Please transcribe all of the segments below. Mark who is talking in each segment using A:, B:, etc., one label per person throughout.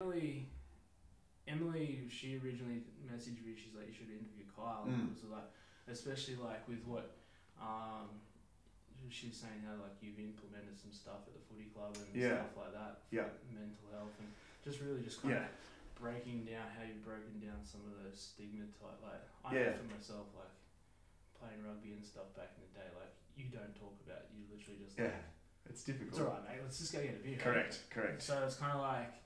A: Emily, she originally messaged me. She's like, you should interview Kyle because of like, especially like with what, she's saying how like you've implemented some stuff at the footy club and stuff like that for mental health and just really just kind of breaking down how you've broken down some of those stigma type. Like I know for myself, like playing rugby and stuff back in the day, like you don't talk about it. You literally just like,
B: it's difficult.
A: It's alright, mate. Let's just go get a beer.
B: Correct.
A: So it's kind of like.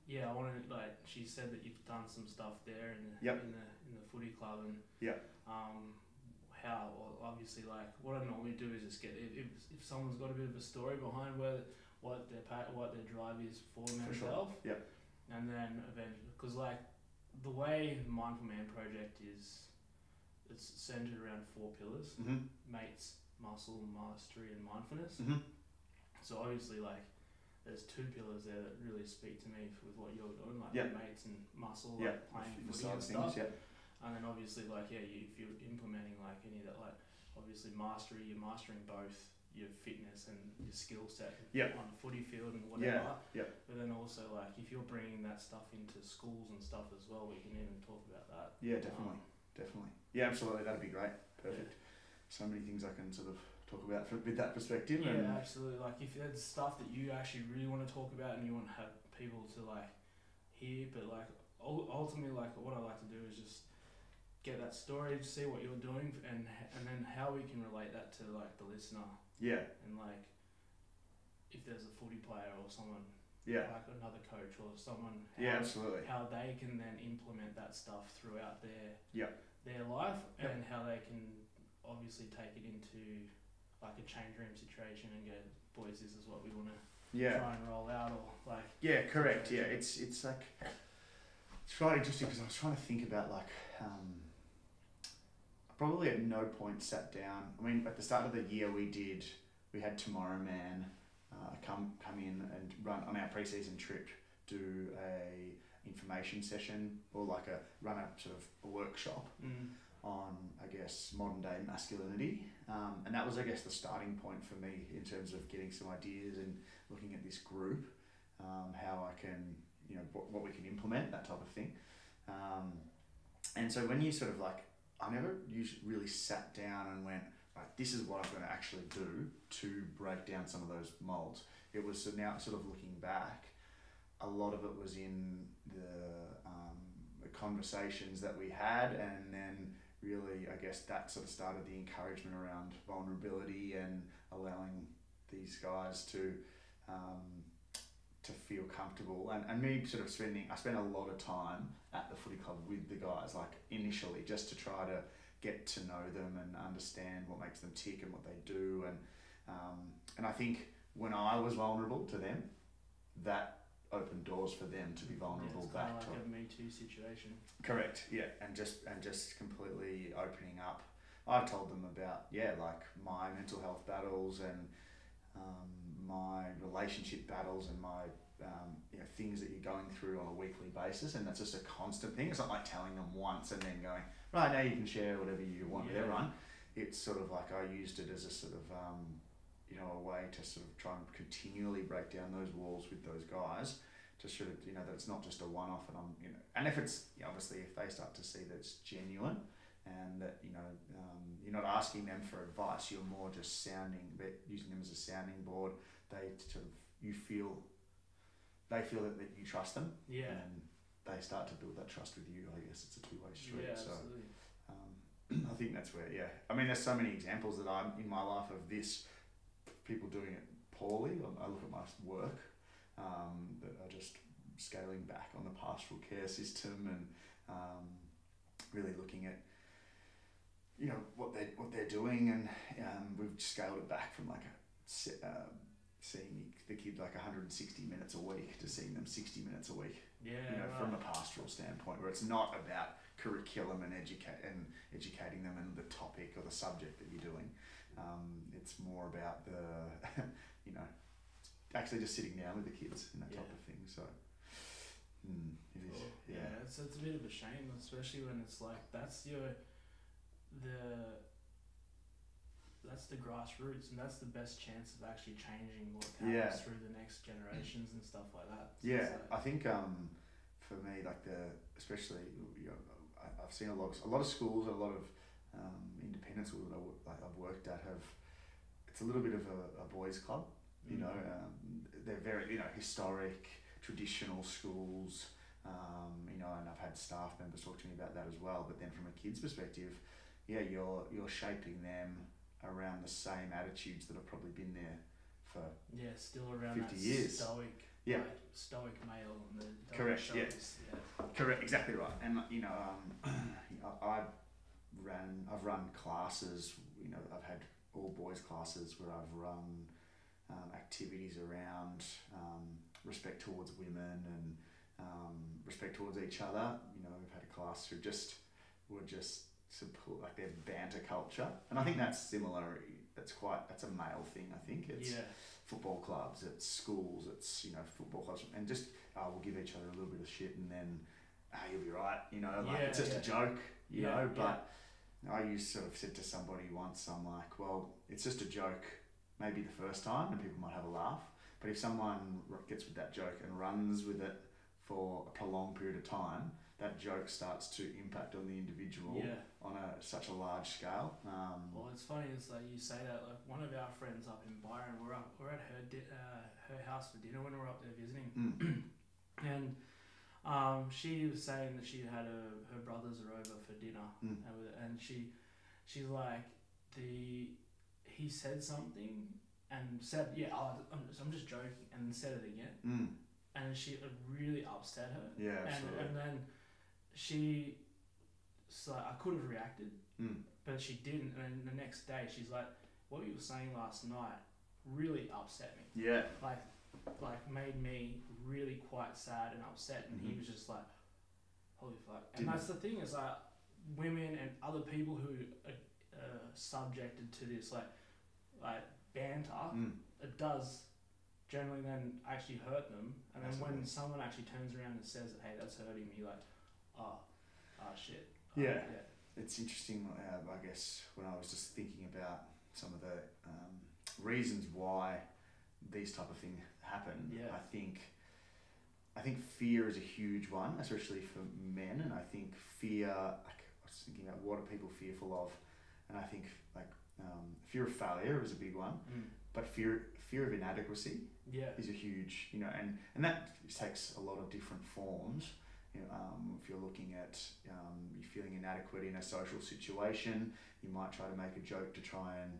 A: Yeah, I wanted like she said that you've done some stuff there in the footy club and how obviously like what I normally do is just get if someone's got a bit of a story behind what their drive is for mental health, and then eventually because like the way the Mindful Man project is, it's centered around 4 pillars: mates, muscle, mastery, and mindfulness. So obviously like. There's 2 pillars there that really speak to me with what you're doing, like mates and muscle, like playing footy and stuff. And then obviously, like if you're implementing like any of that, like obviously mastery, you're mastering both your fitness and your skill set on the footy field and whatever. But then also like if you're bringing that stuff into schools and stuff as well, we can even talk about that. Yeah,
B: definitely. Yeah, absolutely. That'd be great. Perfect. So many things I can sort of talk about with that perspective.
A: Yeah, absolutely. Like if there's stuff that you actually really want to talk about and you want to have people to like hear, but like ultimately like what I like to do is just get that story, see what you're doing and then how we can relate that to like the listener. Yeah. And like if there's a footy player or someone like another coach or someone
B: absolutely.
A: How they can then implement that stuff throughout their life and how they can obviously take it into like a change room situation and go, boys, this is what we want to try and roll out, or like
B: correct. It's like it's quite interesting because I was trying to think about like I probably at no point sat down. I mean, at the start of the year we had Tomorrow Man come in and run on our pre-season trip, do a information session or like run a sort of a workshop on, I guess, modern day masculinity. And that was, I guess, the starting point for me in terms of getting some ideas and looking at this group, how I can, what we can implement, that type of thing. And so when you sort of like, I never really sat down and went, right, this is what I'm going to actually do to break down some of those molds. It was now sort of looking back, a lot of it was in the conversations that we had, and then really, I guess that sort of started the encouragement around vulnerability and allowing these guys to feel comfortable. And me sort of I spent a lot of time at the footy club with the guys, like initially, just to try to get to know them and understand what makes them tick and what they do. And I think when I was vulnerable to them, that opened doors for them to be vulnerable back
A: to like a Me Too situation.
B: Correct, and just completely opening up. I told them about like my mental health battles and my relationship battles and my things that you're going through on a weekly basis, and that's just a constant thing. It's not like telling them once and then going, right, now you can share whatever you want with everyone. It's sort of like I used it as a sort of a way to sort of try and continually break down those walls with those guys, to sort of that it's not just a one-off, and and if it's obviously if they start to see that it's genuine and that you're not asking them for advice, you're more just using them as a sounding board. They feel that you trust them, and they start to build that trust with you. I guess it's a two-way street.
A: Absolutely.
B: I think that's where I mean, there's so many examples that I'm in my life of this, people doing it poorly. I look at my work that are just scaling back on the pastoral care system and really looking at what they're doing, and we've scaled it back from like seeing the kids like 160 minutes a week to seeing them 60 minutes a week. From a pastoral standpoint, where it's not about curriculum and educating them in the topic or the subject that you're doing. It's more about the actually just sitting down with the kids and that type of thing. So it is.
A: It's a bit of a shame, especially when it's like that's that's the grassroots, and that's the best chance of actually changing what happens through the next generations and stuff like that. So
B: I think for me, like especially I've seen a lot of schools, a lot of independent schools that I've worked at it's a little bit of a boys' club. You know, they're very historic, traditional schools. You know, and I've had staff members talk to me about that as well. But then from a kid's perspective, you're shaping them around the same attitudes that have probably been there for
A: still around
B: 50 years.
A: Stoic male.
B: Correct. Correct. Exactly right. And you know, I've run classes. You know, I've had all boys classes where I've run activities around respect towards women and respect towards each other. You know, we've had a class who were just support, like their banter culture, and I think that's similar. That's a male thing. I think it's football clubs, it's schools, it's football clubs, and just we'll give each other a little bit of shit, and then you'll be right. You know, like it's just a joke. You know, but I sort of said to somebody once, I'm like, well, it's just a joke. Maybe the first time, and people might have a laugh. But if someone gets with that joke and runs with it for a prolonged period of time, that joke starts to impact on the individual on such a large scale.
A: Well, it's funny. It's like you say that. Like one of our friends up in Byron, we're at her house for dinner when we're up there visiting, and she was saying that she had her brothers are over for dinner, and she's like he said something and said I'm just joking, and said it again, and it really upset her. And then so I could have reacted, but she didn't. And the next day she's like, what you were saying last night really upset me. Like made me really quite sad and upset. And he was just like, holy fuck. And that's the thing, is like women and other people who are subjected to this like banter, it does generally then actually hurt them. And then when someone actually turns around and says, hey, that's hurting me, like, oh shit.
B: It's interesting, I guess, when I was just thinking about some of the reasons why these type of things happen. I think fear is a huge one, especially for men. And I think fear, like I was thinking about what are people fearful of, and I think like fear of failure is a big one, but fear of inadequacy is a huge, and that takes a lot of different forms. If you're looking at you're feeling inadequate in a social situation, you might try to make a joke to try and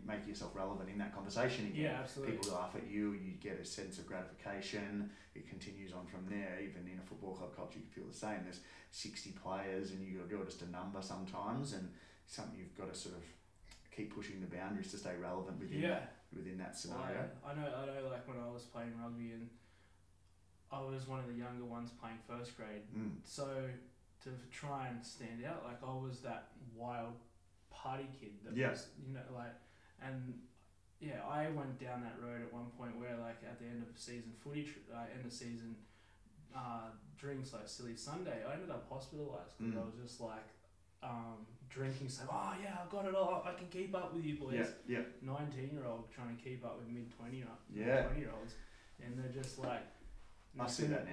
B: make yourself relevant in that conversation again.
A: Absolutely.
B: People laugh at you, you get a sense of gratification, it continues on from there. Even in a football club culture, you can feel the same. There's 60 players and you're just a number sometimes, and something you've got to sort of keep pushing the boundaries to stay relevant within that scenario.
A: I know like when I was playing rugby, and I was one of the younger ones playing first grade, so to try and stand out, like I was that wild party kid that was, and I went down that road at one point where, like, at the end of season footy, end of season drinks, like Silly Sunday, I ended up hospitalised because I was just like drinking, so I got it all, I can keep up with you boys. 19-year-old trying to keep up with mid-20-year-olds, and they're just like, next minute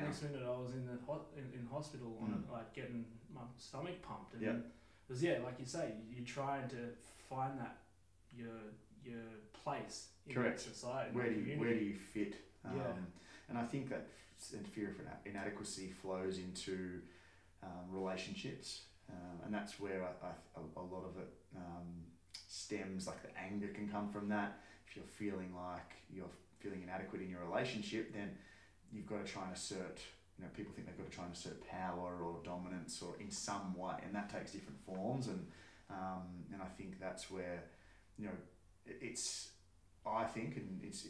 A: I was in hospital on like getting my stomach pumped, and it was like you say, you're trying to find that your place in that society.
B: Where do you fit? And I think that fear of inadequacy flows into relationships, and that's where a lot of it stems. Like the anger can come from that. If you're feeling like you're feeling inadequate in your relationship, then you've got to try and assert, people think they've got to try and assert power or dominance or in some way, and that takes different forms, and I think that's where, it's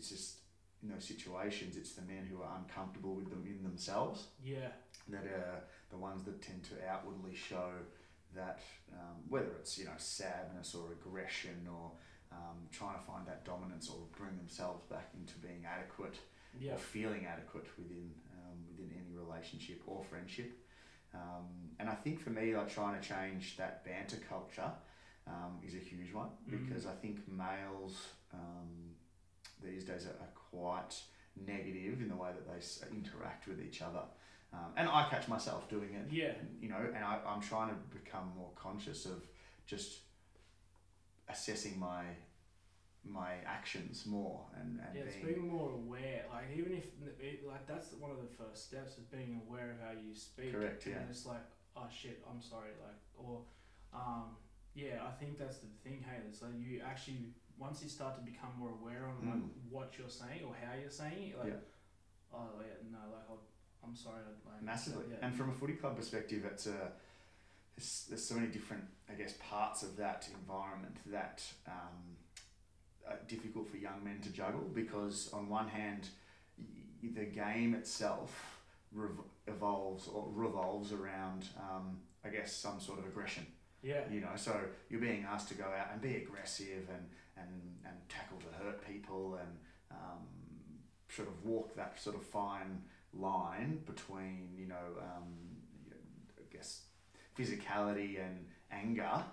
B: just in those situations, it's the men who are uncomfortable with them in themselves that are the ones that tend to outwardly show that, whether it's sadness or aggression or trying to find that dominance or bring themselves back into being adequate or feeling adequate within any relationship or friendship. And I think for me, like trying to change that banter culture, is a huge one, because I think males these days are quite negative in the way that they interact with each other. And I catch myself doing it, you know, and I'm trying to become more conscious of just assessing my actions more and
A: it's being more aware. Like, even if like that's one of the first steps, is being aware of how you speak.
B: Correct.
A: And it's like, oh shit, I'm sorry, like, or I think that's the thing. Hey, it's like you actually, once you start to become more aware on like what you're saying or how you're saying it, like, I'm sorry. Like,
B: massively. And from a footy club perspective, there's so many different, I guess, parts of that environment that are difficult for young men to juggle, because on one hand, the game itself revolves around, I guess, some sort of aggression.
A: Yeah.
B: You know, so you're being asked to go out and be aggressive and tackle to hurt people and sort of walk that sort of fine line between, you know, I guess, physicality and anger,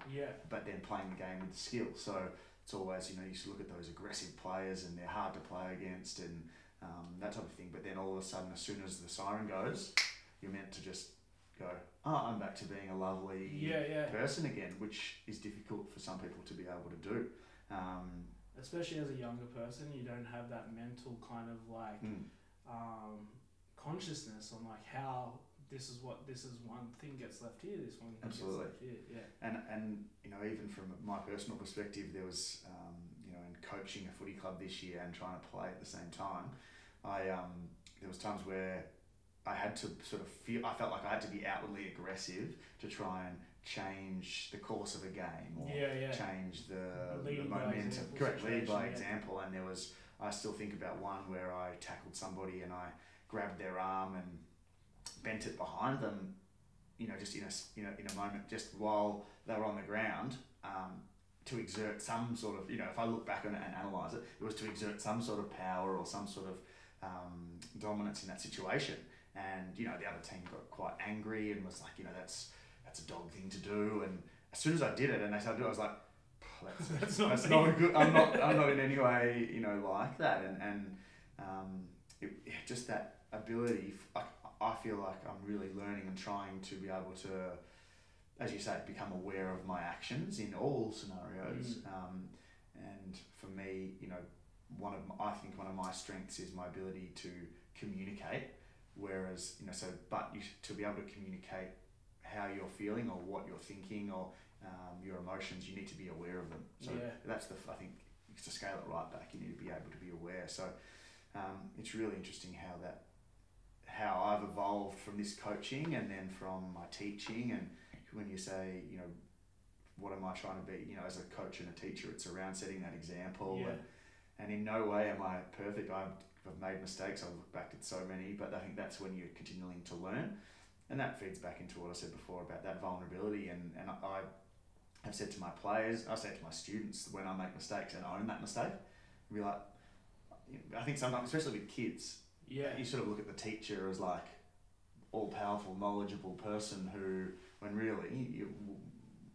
B: but then playing the game with skill. So it's always, you know, you used to look at those aggressive players and they're hard to play against and that type of thing. But then all of a sudden, as soon as the siren goes, you're meant to just go, oh, I'm back to being a lovely person again, which is difficult for some people to be able to do.
A: Especially as a younger person, you don't have that mental kind of like consciousness on like how this is one thing gets left here, this one thing gets left here.
B: And you know, even from my personal perspective, there was you know, in coaching a footy club this year and trying to play at the same time, there was times where I had to sort of I felt like I had to be outwardly aggressive to try and change the course of a game or change the momentum. Correct, lead by example. And I still think about one where I tackled somebody and I grabbed their arm and bent it behind them, you know, just in a moment, just while they were on the ground, to exert some sort of, you know, if I look back on it and analyse it, it was to exert some sort of power or some sort of dominance in that situation. And, you know, the other team got quite angry and was like, you know, that's a dog thing to do. And as soon as I did it and they started to do it, I was like, that's not a good, I'm not in any way, you know, like that. And just that ability, I feel like I'm really learning and trying to be able to, as you say, become aware of my actions in all scenarios. And for me, you know, I think one of my strengths is my ability to communicate. Whereas, you know, to be able to communicate how you're feeling or what you're thinking or your emotions, you need to be aware of them. So that's I think, to scale it right back, you need to be able to be aware. So it's really interesting how I've evolved from this coaching and then from my teaching. And when you say, you know, what am I trying to be, you know, as a coach and a teacher, it's around setting that example. And in no way am I perfect. I've made mistakes. I've looked back at so many, but I think that's when you're continuing to learn. And that feeds back into what I said before about that vulnerability. And I have said to my players, I say to my students, when I make mistakes and own that mistake, be like, I think sometimes, especially with kids, you sort of look at the teacher as like all-powerful, knowledgeable person who, when really,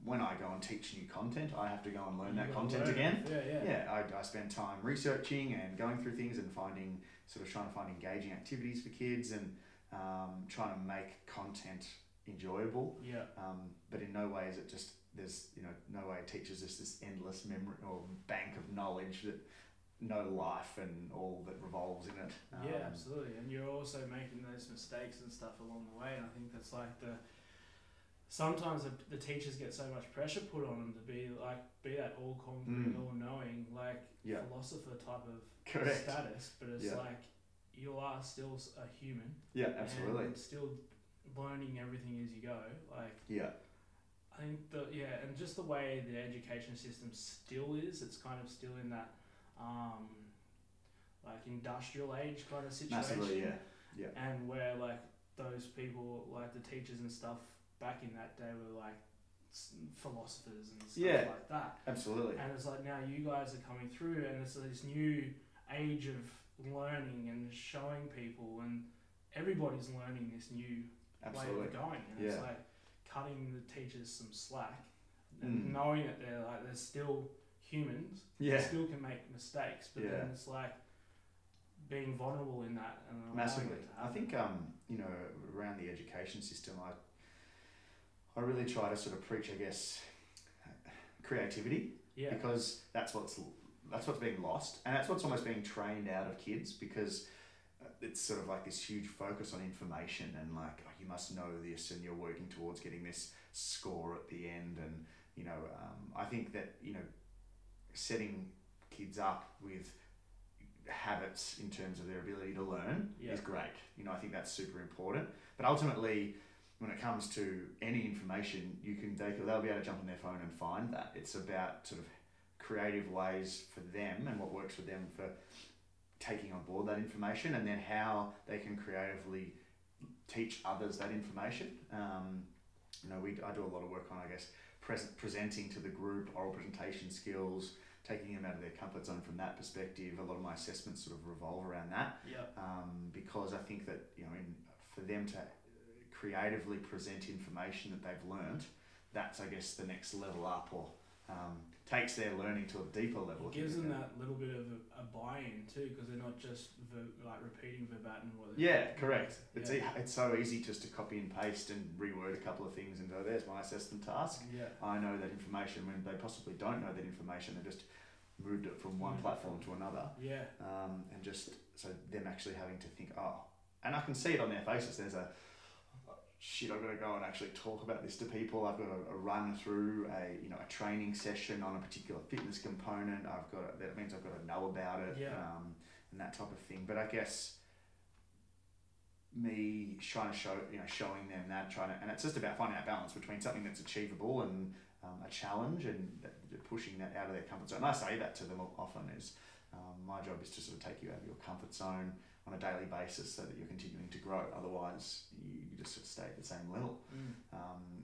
B: when I go and teach new content, I have to go and learn that content again. I spend time researching and going through things and trying to find engaging activities for kids and trying to make content enjoyable. But in no way is it just, there's, you know, no way it teaches us this endless memory or bank of knowledge that no life and all that revolves in it.
A: Absolutely. And you're also making those mistakes and stuff along the way. And I think that's like sometimes the teachers get so much pressure put on them to be that all confident, all knowing, like philosopher type of status, but it's like you are still a human.
B: Absolutely.
A: And still learning everything as you go. I think and just the way the education system still is, it's kind of still in that like industrial age kind of situation.
B: Massively,
A: And where like those people, like the teachers and stuff back in that day were like philosophers and stuff like that.
B: Absolutely.
A: And it's like now you guys are coming through and it's this new age of learning and showing people, and everybody's learning this new way of going. And it's like cutting the teachers some slack and knowing that they're still humans, they still can make mistakes, but then it's like being vulnerable in that and
B: massively. I think around the education system, I really try to sort of preach, I guess, creativity, because that's what's being lost, and that's what's almost being trained out of kids, because it's sort of like this huge focus on information and like, oh, you must know this and you're working towards getting this score at the end. And I think that setting kids up with habits in terms of their ability to learn is great. I think that's super important, but ultimately when it comes to any information, they'll be able to jump on their phone and find that. It's about sort of creative ways for them and what works for them for taking on board that information, and then how they can creatively teach others that information. I do a lot of work on, I guess, presenting to the group, oral presentation skills, taking them out of their comfort zone from that perspective. A lot of my assessments sort of revolve around that, because I think that for them to creatively present information that they've learned, that's, I guess, the next level up, or takes their learning to a deeper level.
A: It gives them that little bit of a buy-in too, because they're not just repeating verbatim what they
B: correct. It's so easy just to copy and paste and reword a couple of things and go, there's my assessment task. I know that information, when they possibly don't know that information. They just moved it from one platform to another, and just so them actually having to think, and I can see it on their faces, there's I've got to go and actually talk about this to people. I've got to run through a training session on a particular fitness component. That means I've got to know about it, and that type of thing. But I guess me trying to showing them that, and it's just about finding that balance between something that's achievable and a challenge, and pushing that out of their comfort zone. And I say that to them often is, my job is to sort of take you out of your comfort zone on a daily basis so that you're continuing to grow. Otherwise, you just sort of stay at the same level.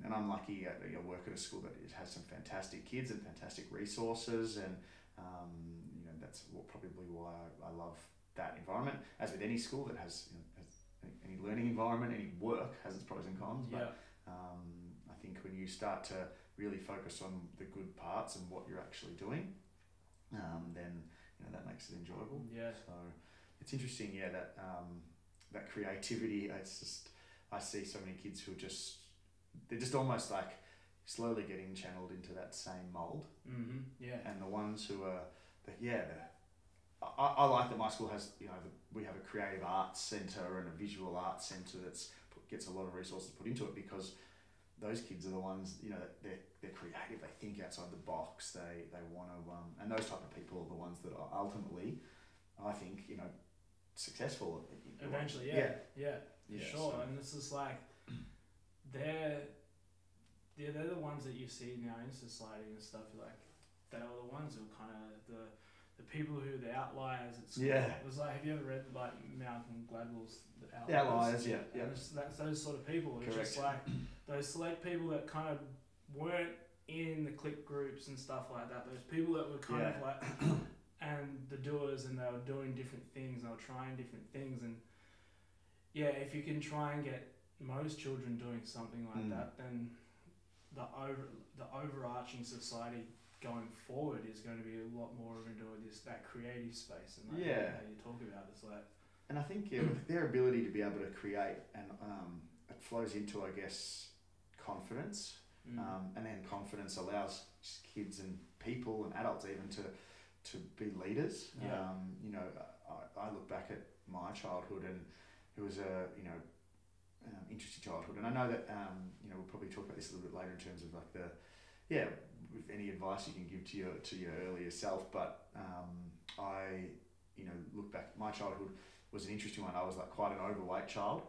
B: And I'm lucky I work at a school that it has some fantastic kids and fantastic resources, and that's probably why I love that environment. As with any school that has, any learning environment, any work has its pros and cons. But I think when you start to really focus on the good parts and what you're actually doing, then that makes it enjoyable. So it's interesting, that creativity. It's just, I see so many kids who they're just almost like slowly getting channeled into that same mold. And the ones who are, I like that my school has, we have a creative arts centre and a visual arts centre gets a lot of resources put into it, because those kids are the ones, they're creative, they think outside the box, they want to, and those type of people are the ones that are ultimately, I think, successful
A: eventually. Sure. So. And it's just like they're the ones that you see now in society and stuff, like they are the ones who are kind of the people who are the outliers at school. It was like, have you ever read Malcolm Gladwell's The Outliers? And that's those sort of people. It's just like those select people that kind of weren't in the clique groups and stuff like that. Those people that were kind of like and the doers, and they were doing different things, and they were trying different things, and if you can try and get most children doing something like that, then the overarching society going forward is going to be a lot more into that creative space, and how you talk about it's like.
B: And I think with their ability to be able to create, and it flows into, I guess, confidence, and then confidence allows kids and people and adults even to be leaders. I look back at my childhood, and it was a interesting childhood, and I know that we'll probably talk about this a little bit later in terms of like with any advice you can give to your earlier self. But I look back, my childhood was an interesting one. I was like quite an overweight child,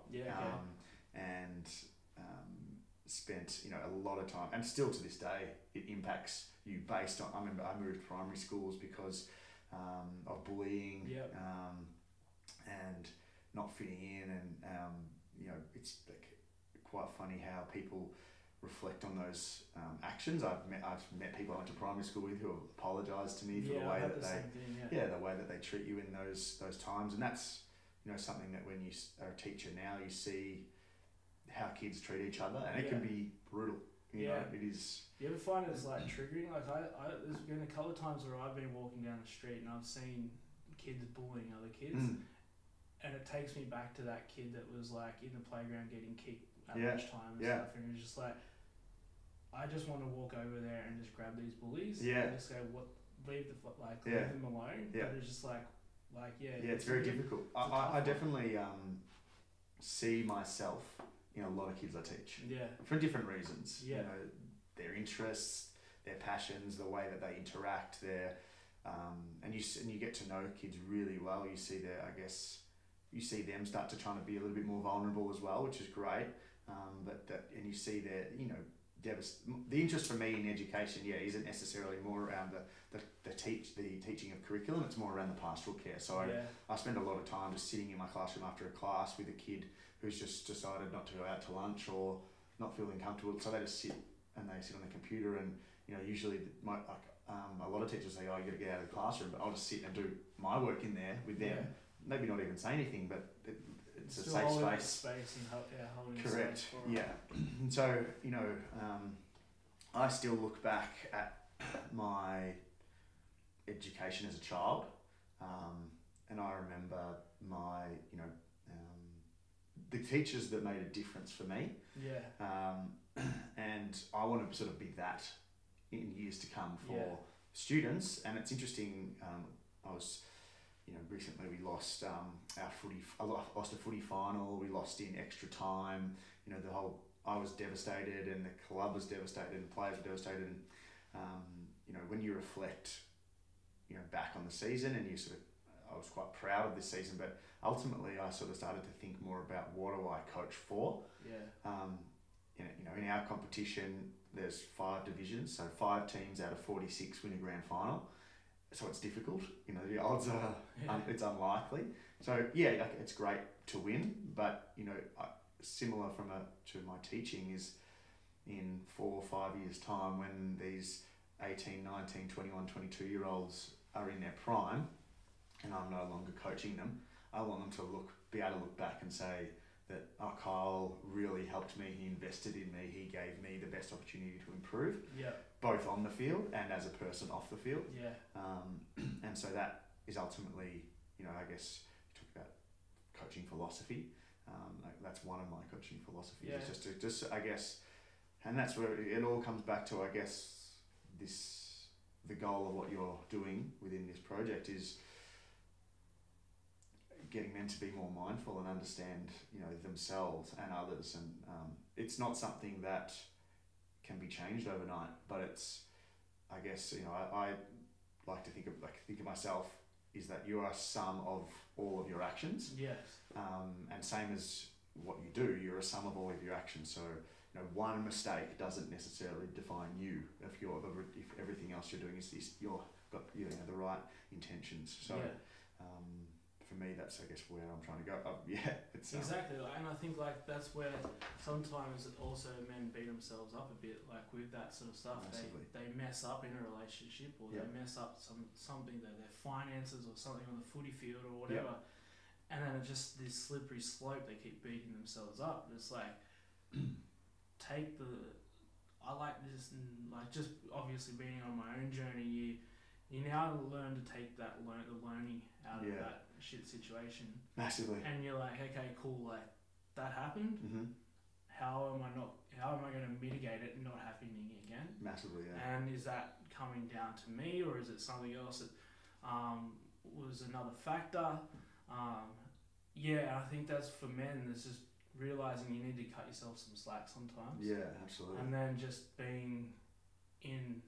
B: and spent a lot of time, and still to this day it impacts you based on. I remember I moved primary schools because of bullying, and not fitting in, and it's like quite funny how people reflect on those actions. I've met people I went to primary school with who have apologised to me for the way that the way that they treat you in those times, and that's something that when you are a teacher now, you see how kids treat each other, and it can be brutal. You know, it is.
A: You ever find it's like triggering? Like there's been a couple of times where I've been walking down the street and I've seen kids bullying other kids, and it takes me back to that kid that was like in the playground getting kicked at lunchtime and stuff, and it's just like, I just want to walk over there and just grab these bullies and just go, leave them alone. But it's just like it's
B: very difficult. I definitely see myself in a lot of kids I teach. For different reasons. You know, their interests, their passions, the way that they interact, and you get to know kids really well. You see you see them start to try to be a little bit more vulnerable as well, which is great. And you see their, you know, the interest for me in education, isn't necessarily more around the teaching of curriculum. It's more around the pastoral care. So I spend a lot of time just sitting in my classroom after a class with a kid who's just decided not to go out to lunch or not feeling comfortable. So they just sit on the computer, and you know, usually a lot of teachers say, "Oh, you got to get out of the classroom," but I'll just sit and do my work in there with them. Maybe not even say anything, but it's a safe space.
A: Holding
B: correct.
A: Space
B: And so, you know, I still look back at my education as a child, and I remember the teachers that made a difference for me. And I want to sort of be that in years to come for students. And it's interesting. Recently we lost our footy. I lost a footy final. We lost in extra time. You know, I was devastated, and the club was devastated, and the players were devastated. And you know, when you reflect, you know, back on the season, and I was quite proud of this season, but ultimately I sort of started to think more about what do I coach for. In our competition, there's 5 divisions, so 5 teams out of 46 win a grand final. So it's difficult, you know, the odds are, it's unlikely. So it's great to win, but you know, similar to my teaching is in 4 or 5 years time, when these 18, 19, 21, 22-year-olds are in their prime and I'm no longer coaching them, I want them to be able to look back and say that, oh, Kyle really helped me, he invested in me, he gave me the best opportunity to improve, both on the field and as a person off the field. And so that is ultimately, you know, I guess you talk about coaching philosophy. That's one of my coaching philosophies. Is just I guess, and that's where it all comes back to, I guess, the goal of what you're doing within this project is getting them to be more mindful and understand, you know, themselves and others. And it's not something that can be changed overnight, but it's, I guess, you know, I like to think of myself is that you are a sum of all of your actions. And same as what you do, you're a sum of all of your actions. So, you know, one mistake doesn't necessarily define you if everything else you're doing is you've got, you know, the right intentions. So for me, that's, I guess, where I'm trying to go. It's
A: exactly, and I think like that's where sometimes also men beat themselves up a bit, like with that sort of stuff. They mess up in a relationship, or they mess up something, their finances or something on the footy field or whatever, and then it's just this slippery slope. They keep beating themselves up. It's like I like this, and like just obviously being on my own journey, you now learn to take the learning out of that shit situation
B: massively,
A: and you're like, okay, cool, like that happened. How am I going to mitigate it not happening again?
B: Massively,
A: And is that coming down to me, or is it something else that was another factor? I think that's for men. There's just realizing you need to cut yourself some slack sometimes.
B: Absolutely.
A: And then just being in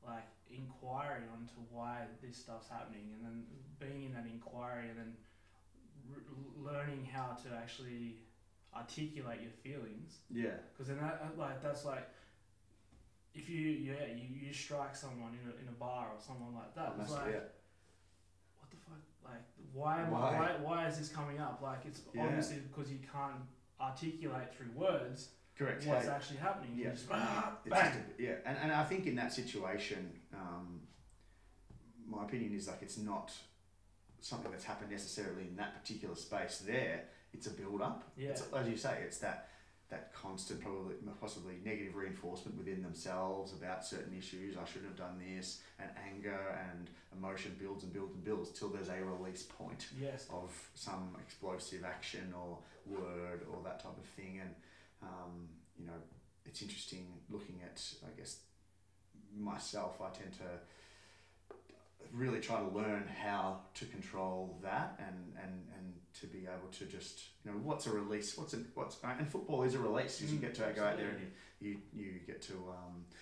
A: like inquiry onto why this stuff's happening, and then being in that inquiry, and then learning how to actually articulate your feelings. Because then that's like if you strike someone in a bar or someone like that. It's like, what the fuck? Like why is this coming up? Like it's obviously because you can't articulate through words.
B: Correct.
A: What's actually happening? Just,
B: bang. And I think in that situation, my opinion is like it's not something that's happened necessarily in that particular space. It's a build up. It's, as you say, it's that that constant, possibly negative reinforcement within themselves about certain issues. I shouldn't have done this, and anger and emotion builds and builds and builds till there's a release point of some explosive action or word or that type of thing. And you know, it's interesting looking at, I guess, myself. I tend to really try to learn how to control that and to be able to just, you know, what's a release, and football is a release, because you get to go out there and you get to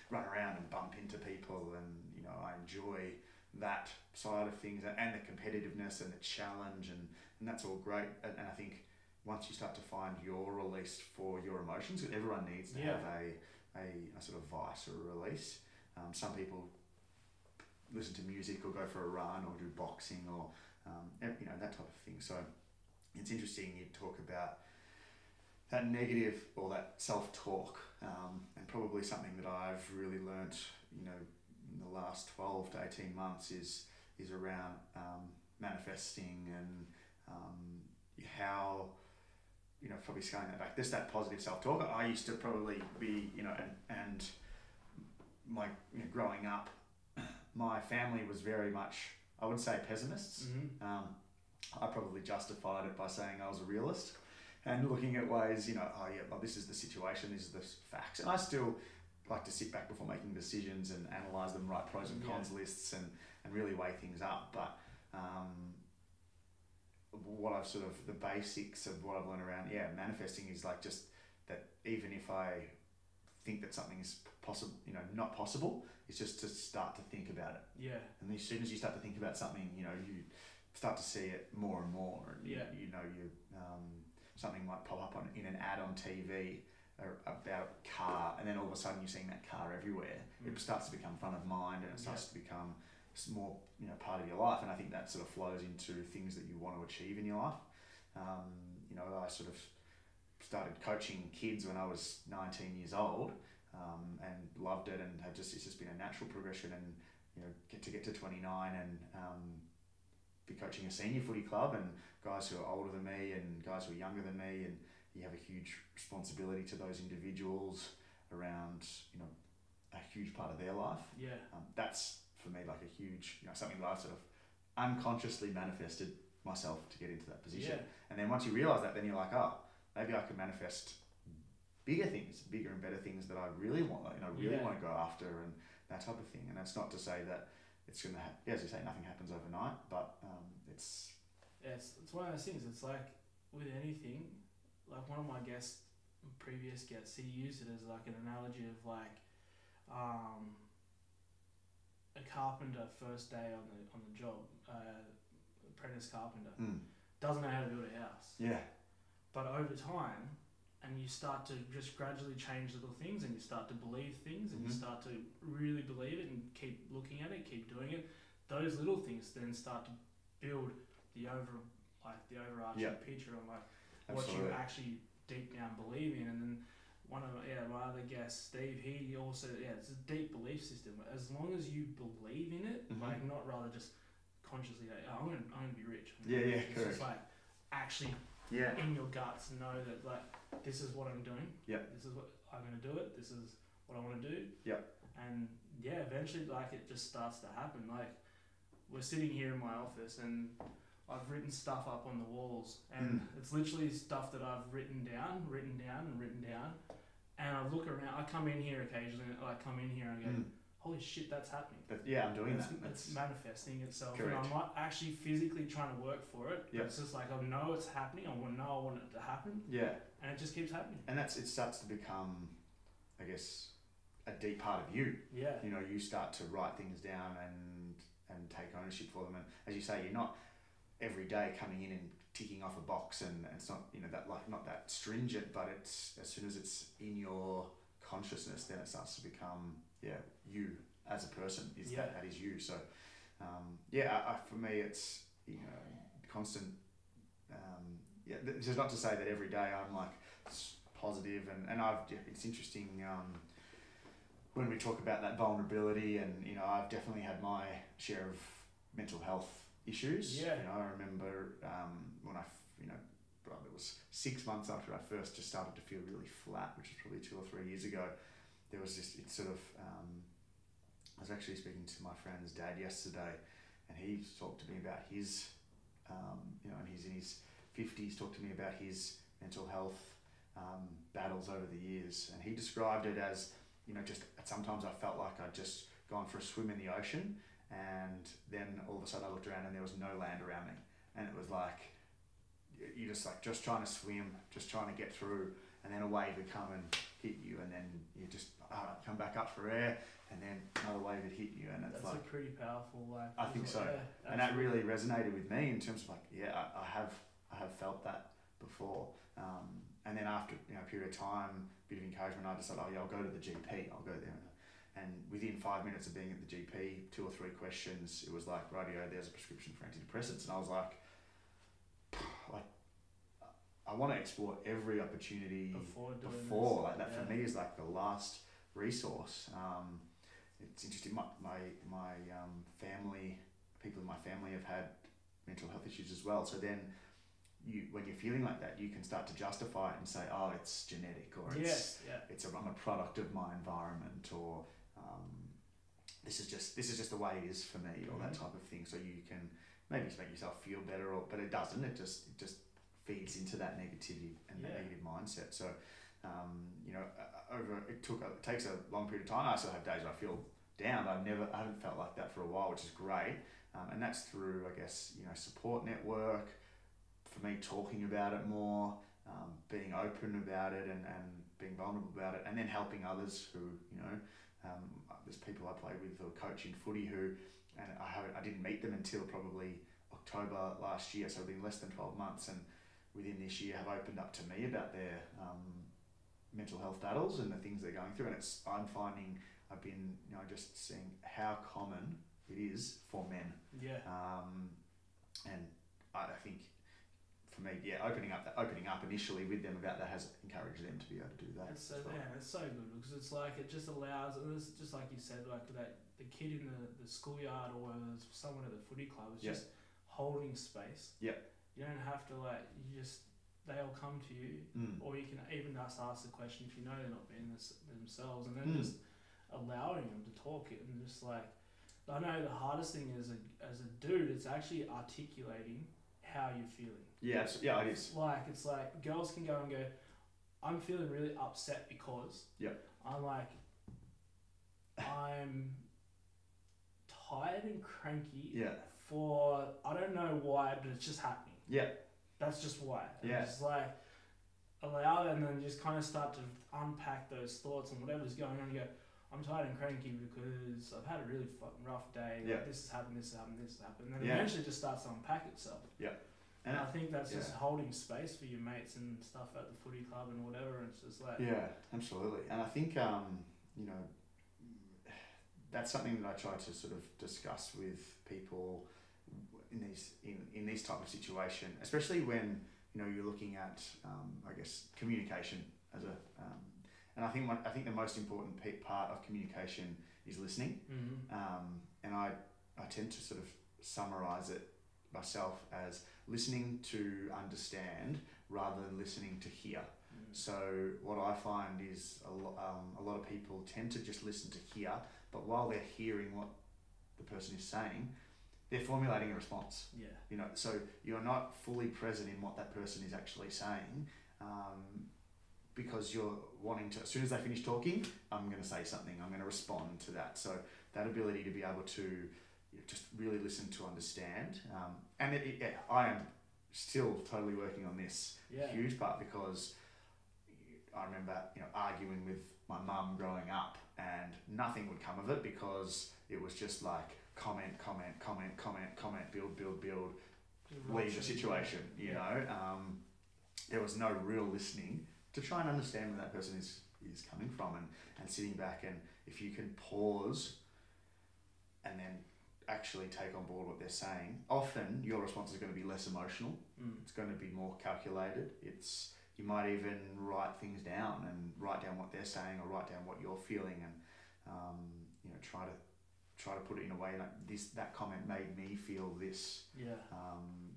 B: run around and bump into people, and you know, I enjoy that side of things, and the competitiveness and the challenge, and that's all great. And I think once you start to find your release for your emotions, everyone needs to have a sort of vice or a release. Some people listen to music or go for a run or do boxing or you know, that type of thing. So it's interesting you talk about that negative or that self-talk, and probably something that I've really learnt, you know, in the last 12 to 18 months is around manifesting and how, you know, probably scaling that back. There's that positive self-talk. I used to probably be, you know, and my, you know, growing up, my family was very much, I would say, pessimists. I probably justified it by saying I was a realist and looking at ways, you know, this is the situation, these are the facts. And I still like to sit back before making decisions and analyse them, write pros and cons lists and really weigh things up. But what I've sort of, the basics of what I've learned around, manifesting is like just that even if I think that something is possible, you know, not possible, it's just to start to think about it. Yeah. And as soon as you start to think about something, you know, you start to see it more and more. And you know, something might pop up in an ad on TV about a car, and then all of a sudden you're seeing that car everywhere. It starts to become front of mind, and it starts to become more, you know, part of your life. And I think that sort of flows into things that you want to achieve in your life. You know, I sort of started coaching kids when I was 19 years old, and loved it, and it's just been a natural progression. And you know, get to 29 and be coaching a senior footy club, and guys who are older than me and guys who are younger than me, and you have a huge responsibility to those individuals around, you know, a huge part of their life. That's for me like a huge, you know, something that I sort of unconsciously manifested myself to get into that position. And then once you realise that, then you're like, oh, maybe I can manifest bigger things, bigger and better things that I really want, you know, want to go after, and that type of thing. And that's not to say that it's going to as you say, nothing happens overnight, but it's one of those things. It's like with anything, like one of my previous guests, he used it as like an analogy of like a carpenter first day on the job, apprentice carpenter, doesn't know how to build a house. But over time, and you start to just gradually change little things, and you start to believe things, and you start to really believe it and keep looking at it, keep doing it. Those little things then start to build the overarching picture of like what you actually deep down believe in. And then one of my other guests, Steve, he also it's a deep belief system. As long as you believe in it, like not rather just consciously, I'm gonna be rich. It's correct. Just like actually in your guts know that like this is what I'm doing. This is what I'm gonna do it. This is what I want to do. And eventually like it just starts to happen. Like we're sitting here in my office and I've written stuff up on the walls, and it's literally stuff that I've written down. And I look around, I come in here occasionally, and I go, holy shit, that's happening. I'm doing that. It's manifesting itself. Correct. And I'm not actually physically trying to work for it. It's just like, I know it's happening, I want it to happen. And it just keeps happening. And it starts to become, I guess, a deep part of you. You know, you start to write things down and take ownership for them. And as you say, you're not every day coming in and ticking off a box, and it's not, you know, that like not that stringent, but it's as soon as it's in your consciousness, then it starts to become you as a person that is you. So for me it's, you know, constant this is not to say that every day I'm like positive, and it's interesting when we talk about that vulnerability, and you know, I've definitely had my share of mental health issues. You know, I remember when I, you know, there was was 6 months after I first just started to feel really flat, which was probably 2 or 3 years ago. There was this, it sort of, I was actually speaking to my friend's dad yesterday, and he talked to me about his, and he's in his 50s, talked to me about his mental health battles over the years. And he described it as, just sometimes I felt like I'd just gone for a swim in the ocean, and then all of a sudden I looked around and there was no land around me. And it was like, you're just trying to swim, just trying to get through, and then a wave would come and hit you, and then you just come back up for air, and then another wave would hit you, and it's
A: that's a pretty powerful
B: I think so,
A: yeah,
B: and that really resonated with me in terms of I have felt that before, and then after a period of time, a bit of encouragement, I decided, I'll go to the GP, I'll go there, and within 5 minutes of being at the GP, 2 or 3 questions, it was like, rightio, there's a prescription for antidepressants, and I was like, I want to explore every opportunity before like that. Yeah. For me is like the last resource. It's interesting. My family, people in my family have had mental health issues as well. So then, when you're feeling like that, you can start to justify it and say, "Oh, it's genetic," or I'm a product of my environment, or this is just the way it is for me, or that type of thing. So you can maybe make yourself feel better, but it doesn't. It just feeds into that negativity and that negative mindset. So, it takes a long period of time. I still have days where I feel down. I haven't felt like that for a while, which is great. And that's through, I guess, support network, for me talking about it more, being open about it and being vulnerable about it, and then helping others who, there's people I play with or coach in footy who, and I didn't meet them until probably October last year, so it's been less than 12 months, and within this year have opened up to me about their mental health battles and the things they're going through, and I'm finding I've been just seeing how common it is for men. And I think for me, opening up initially with them about that has encouraged them to be able to do that.
A: It's so good, because it's like it just allows, and it's just like you said, like that the kid in the schoolyard or someone at the footy club is just holding space. You don't have to they'll come to you, or you can even just ask the question if you know they're not being themselves, and then just allowing them to talk it, and just like, I know the hardest thing as a dude, it's actually articulating how you're feeling.
B: Yeah, it is.
A: It's like girls can go and go, I'm feeling really upset because I'm tired and cranky for, I don't know why, but it's just happening. That's just why. It's like, allow it, and then just kind of start to unpack those thoughts and whatever's going on. You go, I'm tired and cranky because I've had a really fucking rough day. Like, this has happened, this has happened, this has happened. And then eventually it just starts to unpack itself. And I think that's just holding space for your mates and stuff at the footy club and whatever. And it's just like... Yeah,
B: absolutely. And I think, that's something that I try to sort of discuss with people in these type of situation, especially when, you're looking at, I guess, communication as a... and I think the most important part of communication is listening. And I tend to sort of summarise it myself as listening to understand rather than listening to hear. So what I find is a lot of people tend to just listen to hear, but while they're hearing what the person is saying, they're formulating a response. So you're not fully present in what that person is actually saying, because you're wanting to, as soon as they finish talking, I'm going to say something, I'm going to respond to that. So that ability to be able to just really listen to understand. And I am still totally working on this huge part, because I remember, arguing with my mum growing up, and nothing would come of it because it was just like comment, build, leave the situation, you know. There was no real listening to try and understand where that person is coming from, and sitting back, and if you can pause and then actually take on board what they're saying, often your response is going to be less emotional. It's going to be more calculated. You might even write things down and write down what they're saying, or write down what you're feeling, and try to put it in a way like that comment made me feel this,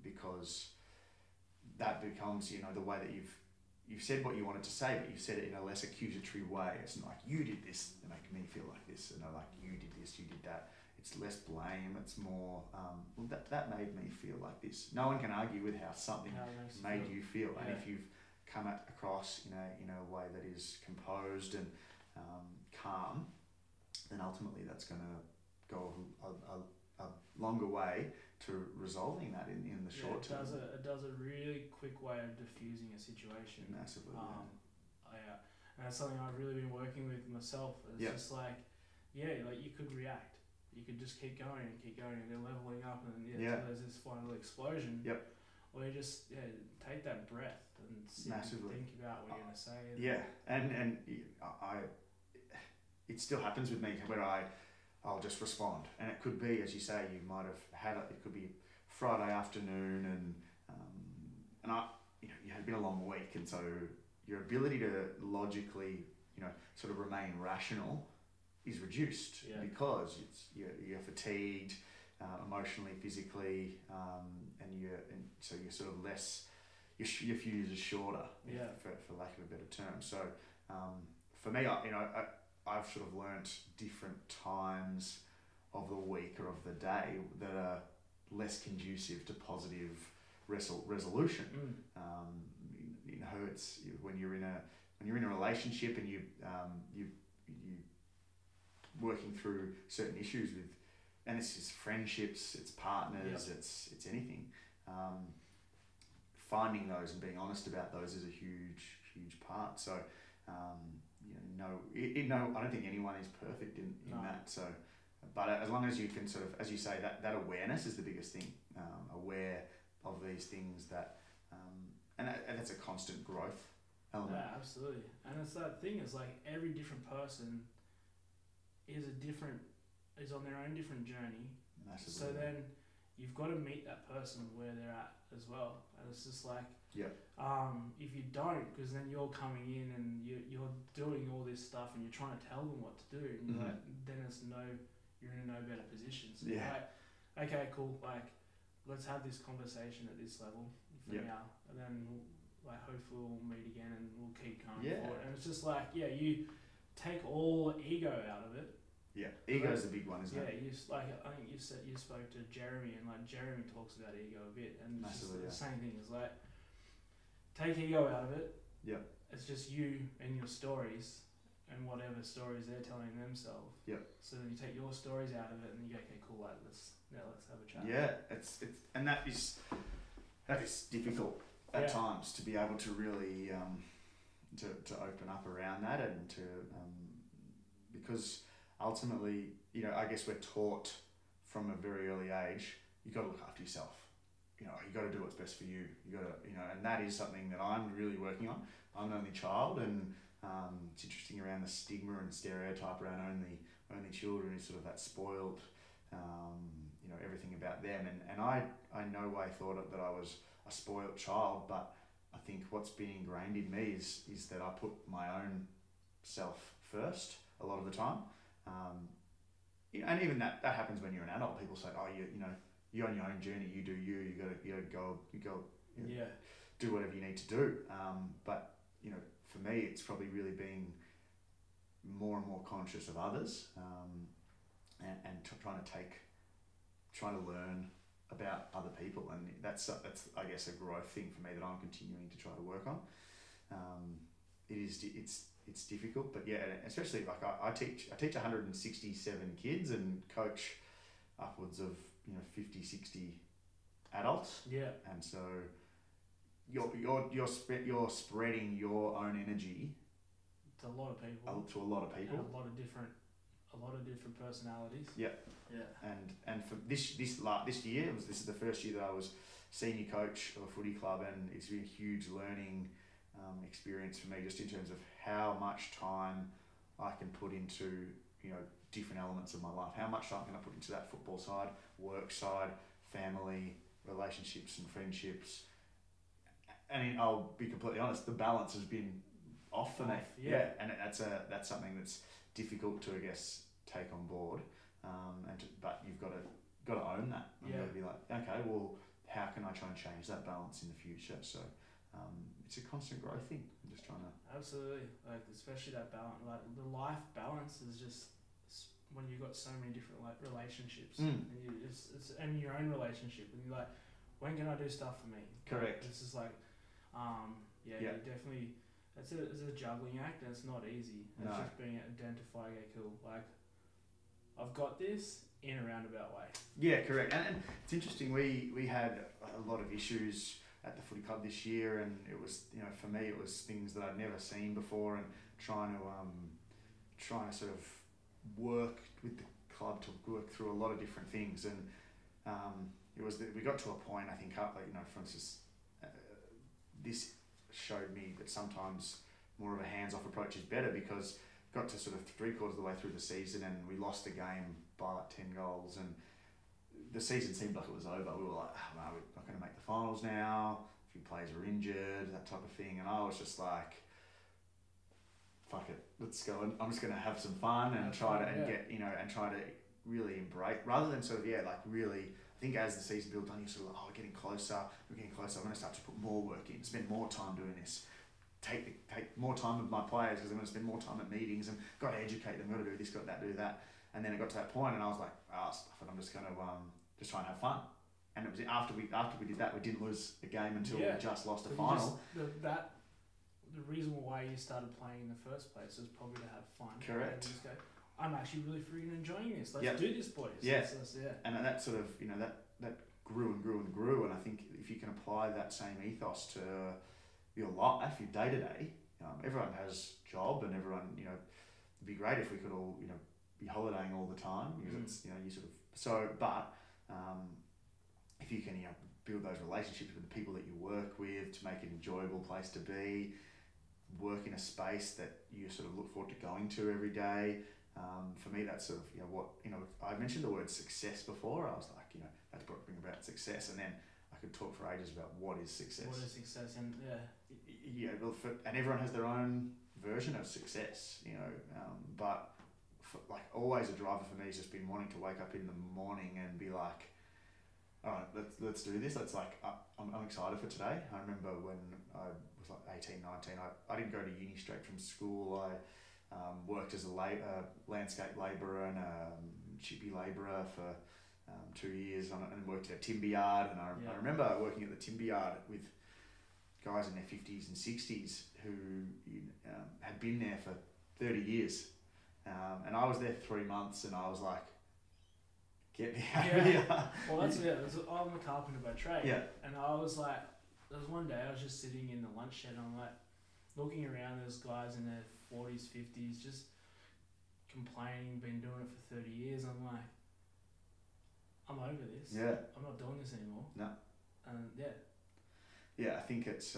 B: because that becomes, you know, the way that you've said what you wanted to say, but you've said it in a less accusatory way. It's not like, you did this to make me feel like this, and like, you did this, you did that. It's less blame. It's more, well, that made me feel like this. No one can argue with how something made you feel. Yeah. And if you've come across in a way that is composed and calm, then ultimately that's going to go a longer way to resolving that in the short term.
A: It does a really quick way of diffusing a situation.
B: Massively.
A: Yeah. And that's something I've really been working with myself. It's just like, like you could react. You could just keep going and then leveling up, and until there's this final explosion.
B: Yep.
A: Or you just take that breath and sit
B: Massively.
A: And think about what you're going to say.
B: And it still happens with me where I'll just respond, and it could be, as you say, you might have had it could be Friday afternoon, and you had been a long week, and so your ability to logically, sort of remain rational is reduced because you're fatigued, emotionally, physically, and so you're sort of less. Your fuse is shorter, for lack of a better term. So for me, I've sort of learnt different times of the week or of the day that are less conducive to positive resolution. It's when you're in a relationship and you working through certain issues with, and it's just friendships, it's partners, it's anything. Finding those and being honest about those is a huge part. So, I don't think anyone is perfect in that. So, but as long as you can sort of, as you say, that awareness is the biggest thing. Aware of these things and that's a constant growth element.
A: Yeah, absolutely. And it's that thing is like every different person is on their own different journey.
B: Massively.
A: So then you've got to meet that person where they're at as well. And it's just like, if you don't, because then you're coming in and you're doing all this stuff and you're trying to tell them what to do, and then you're in no better position. So you're like, okay, cool, like, let's have this conversation at this level for now, and then like hopefully we'll meet again and we'll keep going forward. And it's just like, you take all ego out of it.
B: Yeah, ego is a big one, isn't it?
A: Yeah, I think you spoke to Jeremy, and like Jeremy talks about ego a bit, and it's just the same thing. It's like, take ego out of it. Yeah. It's just you and your stories and whatever stories they're telling themselves.
B: Yeah.
A: So then you take your stories out of it and you go, okay, cool, like let's have a chat.
B: Yeah, it's and that is difficult at times to be able to really to open up around that, and to because ultimately, I guess we're taught from a very early age, you've got to look after yourself. You've got to do what's best for you. You got to, and that is something that I'm really working on. I'm an only child, and it's interesting around the stigma and stereotype around only children is sort of that spoiled, everything about them. And I no way thought that I was a spoiled child, but I think what's been ingrained in me is that I put my own self first a lot of the time. And even that happens when you're an adult. People say, "Oh, you're on your own journey. You do you. You gotta go. Do whatever you need to do." But for me, it's probably really being more and more conscious of others, and trying to learn about other people, and that's I guess a growth thing for me that I'm continuing to try to work on. It's difficult, but especially like I teach 167 kids and coach upwards of 50, 60 adults. Yeah. And so you're spreading your own energy
A: to a lot of people.
B: To a lot of people.
A: And a lot of different personalities.
B: Yeah. Yeah. And for this year, this is the first year that I was senior coach of a footy club, and it's been a huge learning experience for me, just in terms of how much time I can put into different elements of my life. How much time can I put into that football side, work side, family, relationships and friendships. And I'll be completely honest, the balance has been off for me. Yeah. And that's something that's difficult to, I guess, take on board. But you've got to own that. And you've got to be like, okay, well, how can I try and change that balance in the future? So it's a constant growth thing. I'm just trying to.
A: Absolutely, like especially that balance, like the life balance is just when you've got so many different like relationships, and it's and your own relationship, and you're like, when can I do stuff for me?
B: Correct.
A: Like, this is like, you definitely. It's a juggling act, and it's not easy. It's just being identifying, okay, cool, like I've got this in a roundabout way.
B: Yeah, correct. And it's interesting. We had a lot of issues at the footy club this year, and it was, you know, for me it was things that I'd never seen before, and trying to sort of work with the club to work through a lot of different things, and we got to a point, I think, like, you know, for instance, this showed me that sometimes more of a hands-off approach is better, because got to sort of 3/4 of the way through the season and we lost a game by like 10 goals, and the season seemed like it was over. We were like, oh, no, we're not going to make the finals now, a few players are injured, that type of thing, and I was just like, fuck it, let's go, and I'm just going to have some fun and try to really embrace, rather than sort of, really, I think as the season built on, you're sort of like, we're getting closer, I'm going to start to put more work in, spend more time doing this, take more time with my players, because I'm going to spend more time at meetings, and got to educate them, got to do this, got that, do that. And then it got to that point, and I was like, stuff it, I'm just going to just try and have fun. And it was after we did that, we didn't lose a game until we just lost a final.
A: The reason why you started playing in the first place was probably to have fun.
B: Correct.
A: And just go, I'm actually really freaking enjoying this. Let's do this, boys.
B: Yeah. And that sort of, you know, that grew and grew and grew. And I think if you can apply that same ethos to your life, your day to day, everyone has job, and everyone, you know, it'd be great if we could all, you know, be holidaying all the time, because it's, you know, you sort of, so, but if you can, you know, build those relationships with the people that you work with to make it an enjoyable place to be, work in a space that you sort of look forward to going to every day. For me, that's sort of, you know, what, you know, I mentioned the word success before. I was like, you know, that's what bring about success, and then I could talk for ages about what is success.
A: What is success, and
B: well, and everyone has their own version of success, you know, but like always a driver for me has just been wanting to wake up in the morning and be like, all right, let's do this. Let's like, I'm excited for today. I remember when I was like 18, 19, I didn't go to uni straight from school. I worked as a landscape labourer and a chippy labourer for 2 years, and worked at a timber yard. And I remember working at the timber yard with guys in their 50s and 60s who had been there for 30 years. And I was there for 3 months, and I was like, get me out of here.
A: Well, I'm a carpenter by trade. Yeah. And I was like, there was one day I was just sitting in the lunch shed, and I'm like, looking around, there's guys in their 40s, 50s, just complaining, been doing it for 30 years. I'm like, I'm over this.
B: Yeah.
A: I'm not doing this anymore.
B: No.
A: And
B: yeah, I think it's,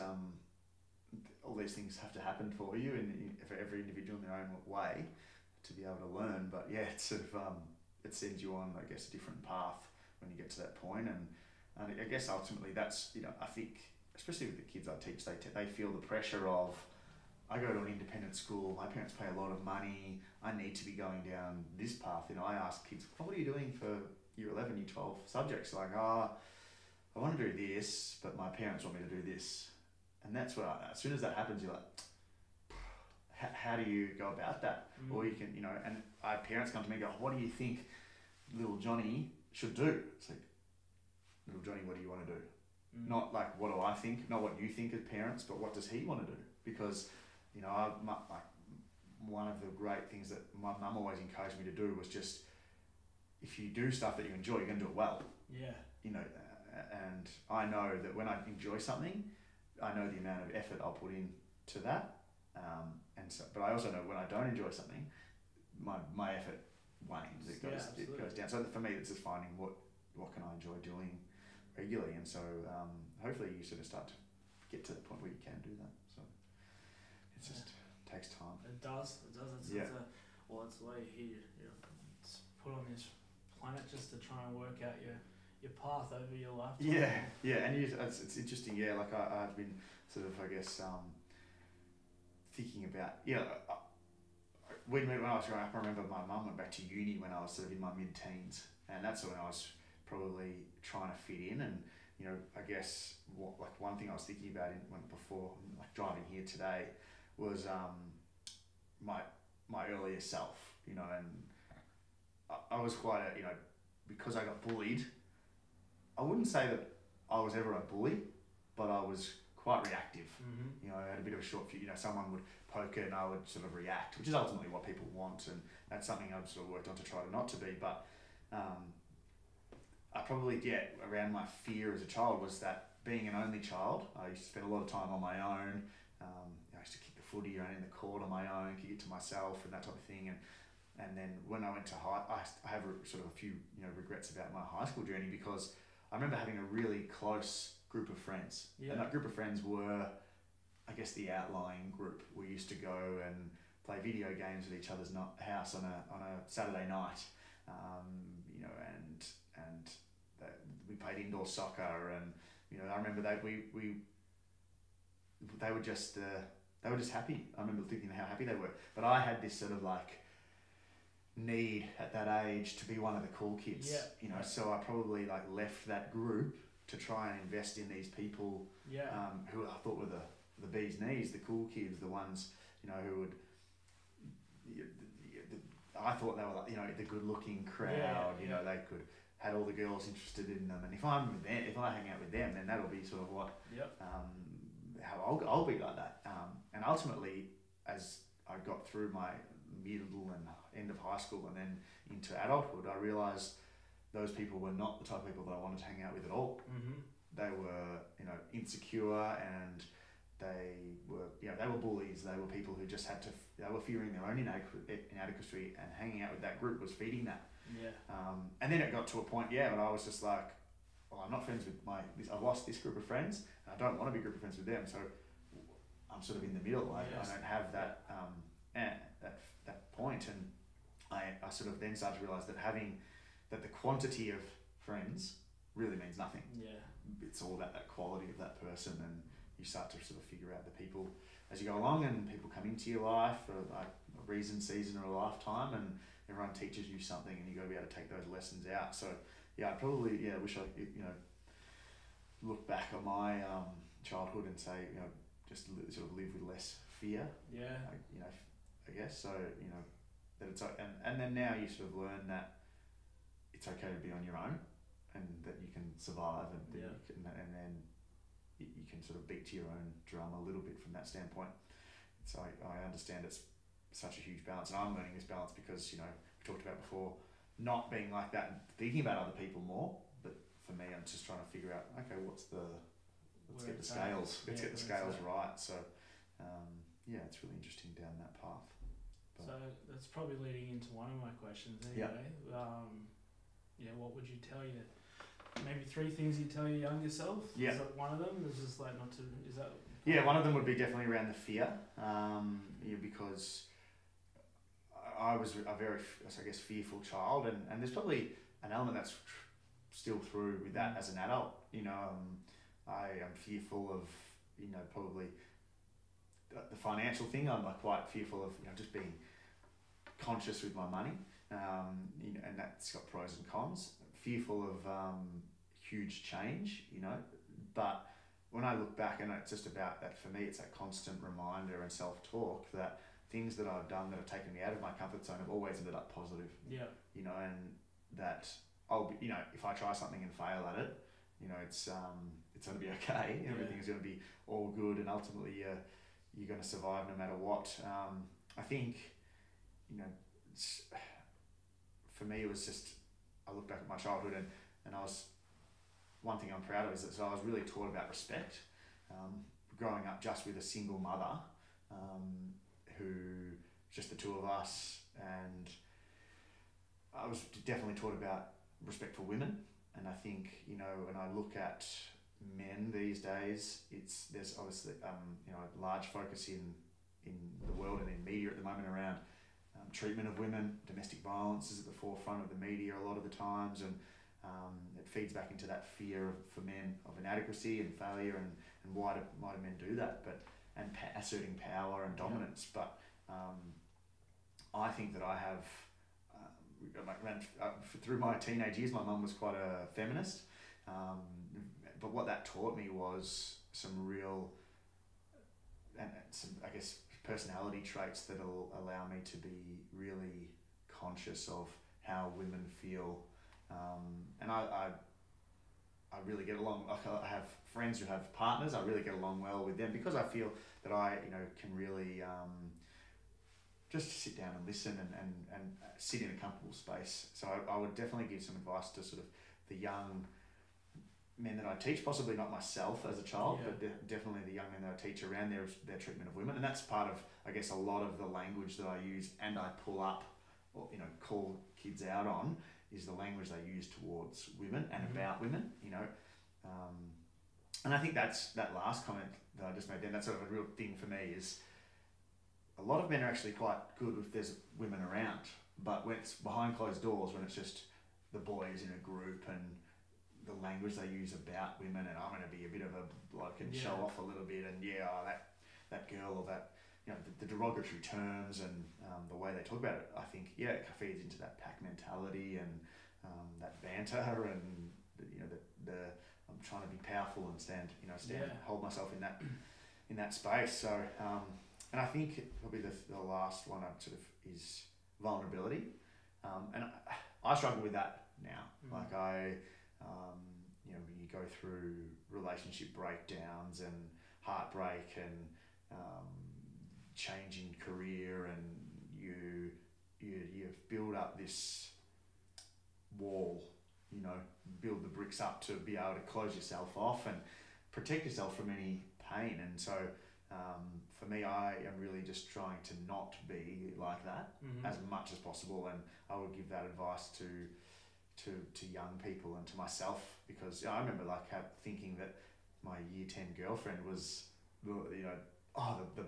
B: all these things have to happen for you, and for every individual in their own way, to be able to learn. But yeah, it's sort of, it sends you on, I guess, a different path when you get to that point. And I guess ultimately that's, you know, I think, especially with the kids I teach, they feel the pressure of, I go to an independent school, my parents pay a lot of money, I need to be going down this path. You know, I ask kids, what are you doing for year 11, year 12 subjects? Like, I want to do this, but my parents want me to do this. And that's where, as soon as that happens, you're like, how do you go about that? Or you can, you know, and parents come to me and go, what do you think little Johnny should do? It's like, little Johnny, what do you want to do? Not like, what do I think? Not what you think as parents, but what does he want to do? Because, you know, one of the great things that my mum always encouraged me to do was just, if you do stuff that you enjoy, you're going to do it well.
A: Yeah.
B: You know, and I know that when I enjoy something, I know the amount of effort I'll put into that. But I also know when I don't enjoy something, my effort wanes. It goes down. So for me, it's just finding what can I enjoy doing regularly, and so hopefully you sort of start to get to the point where you can do that. So it just takes time.
A: It does. It's the way you're put on this planet just to try and work out your path over your lifetime.
B: Yeah, and it's interesting. Yeah, like I've been sort of, I guess, thinking about, when I was growing up, I remember my mum went back to uni when I was sort of in my mid-teens, and that's when I was probably trying to fit in, and you know, I guess one thing I was thinking about before like driving here today was my earlier self, you know, and I was quite a, you know, because I got bullied, I wouldn't say that I was ever a bully, but I was quite reactive. You know, I had a bit of a short fuse. You know, someone would poke it and I would sort of react, which is ultimately what people want, and that's something I've sort of worked on to try not to be. But I probably, around my fear as a child was that being an only child, I used to spend a lot of time on my own. I used to kick the footy around in the court on my own, kick it to myself and that type of thing. And then when I went to I have sort of a few, you know, regrets about my high school journey, because I remember having a really close group of friends. Yeah. And that group of friends were, I guess, the outlying group. We used to go and play video games at each other's house on a Saturday night, you know, and we played indoor soccer, and you know, I remember they were just happy. I remember thinking how happy they were. But I had this sort of like need at that age to be one of the cool kids. Yeah. You know, so I probably like left that group to try and invest in these people. Yeah. Who I thought were the bee's knees, the cool kids, the ones, you know, who would. I thought they were like, you know, the good-looking crowd. You know, they had all the girls interested in them, and if I hang out with them, then that'll be sort of what. Yep. How I'll be like that. And ultimately, as I got through my middle and end of high school and then into adulthood, I realised those people were not the type of people that I wanted to hang out with at all. They were, you know, insecure, and they were bullies. They were people who just they were fearing their own inadequacy, and hanging out with that group was feeding that. Yeah. And then it got to a point, but I was just like, well, I'm not friends with I've lost this group of friends, and I don't want to be a group of friends with them, so I'm sort of in the middle. I don't have that that point, and I sort of then started to realise that the quantity of friends really means nothing. Yeah. It's all about that quality of that person, and you start to sort of figure out the people as you go along, and people come into your life for like a reason, season, or a lifetime, and everyone teaches you something, and you got to be able to take those lessons out. So I probably wish I could, you know, look back on my childhood and say, you know, just sort of live with less fear. Yeah. You know, I guess so. You know, that it's and then now you sort of learn that it's okay to be on your own, and that you can survive, and then you can sort of beat to your own drum a little bit from that standpoint. So I understand it's such a huge balance, and I'm learning this balance because, you know, we talked about before, not being like that and thinking about other people more, but for me, I'm just trying to figure out, okay, let's get the scales right. So it's really interesting down that path. But,
A: so that's probably leading into one of my questions anyway. What would you tell you? Maybe 3 things you tell your younger self. Yeah. Is that one of them? Is just like not to. Is that?
B: Yeah, one of them would be definitely around the fear. Because I was a very, I guess, fearful child, and there's probably an element that's still through with that as an adult. You know, I am fearful of, you know, probably the financial thing. I'm like quite fearful of, you know, just being conscious with my money. You know, and that's got pros and cons. Fearful of huge change, you know, but when I look back, and it's just about that, for me, it's that constant reminder and self-talk that things that I've done that have taken me out of my comfort zone have always ended up positive. Yeah. You know, and that I'll be, you know, if I try something and fail at it, you know, it's going to be okay. Yeah. Everything's going to be all good, and ultimately you're going to survive no matter what. I think, you know, for me, it was just, I look back at my childhood, and I was, one thing I'm proud of is that I was really taught about respect. Growing up just with a single mother, who, just the two of us, and I was definitely taught about respect for women. And I think, you know, when I look at men these days, there's obviously you know, a large focus in the world and in media at the moment around treatment of women. Domestic violence is at the forefront of the media a lot of the times, and it feeds back into that fear for men of inadequacy and failure, and why do men do that, and asserting power and dominance. Yeah. But I think that I have, through my teenage years, my mum was quite a feminist, but what that taught me was some real, and some, I guess, personality traits that'll allow me to be really conscious of how women feel. And I really get along. I have friends who have partners. I really get along well with them because I feel that I, can really just sit down and listen and sit in a comfortable space. So I would definitely give some advice to sort of the young men that I teach, possibly not myself as a child, but definitely the young men that I teach around their treatment of women. And that's part of, I guess, a lot of the language that I use and I pull up or, call kids out on is the language they use towards women and about women, and I think that's that last comment that I just made then, that's sort of a real thing for me is a lot of men are actually quite good if there's women around, but when it's behind closed doors, when it's just the boys in a group and the language they use about women, and I'm going to be a bit of a bloke and show off a little bit, and that girl, or that, the derogatory terms and the way they talk about it, I think, it feeds into that pack mentality and that banter and the I'm trying to be powerful and stand, hold myself in that space. So, and I think probably the last one is vulnerability, and I struggle with that now. Like you go through relationship breakdowns and heartbreak and change in career, and you build up this wall, build the bricks up to be able to close yourself off and protect yourself from any pain. And so for me, I am really just trying to not be like that as much as possible, and I would give that advice to young people and to myself, because I remember thinking that my year 10 girlfriend was the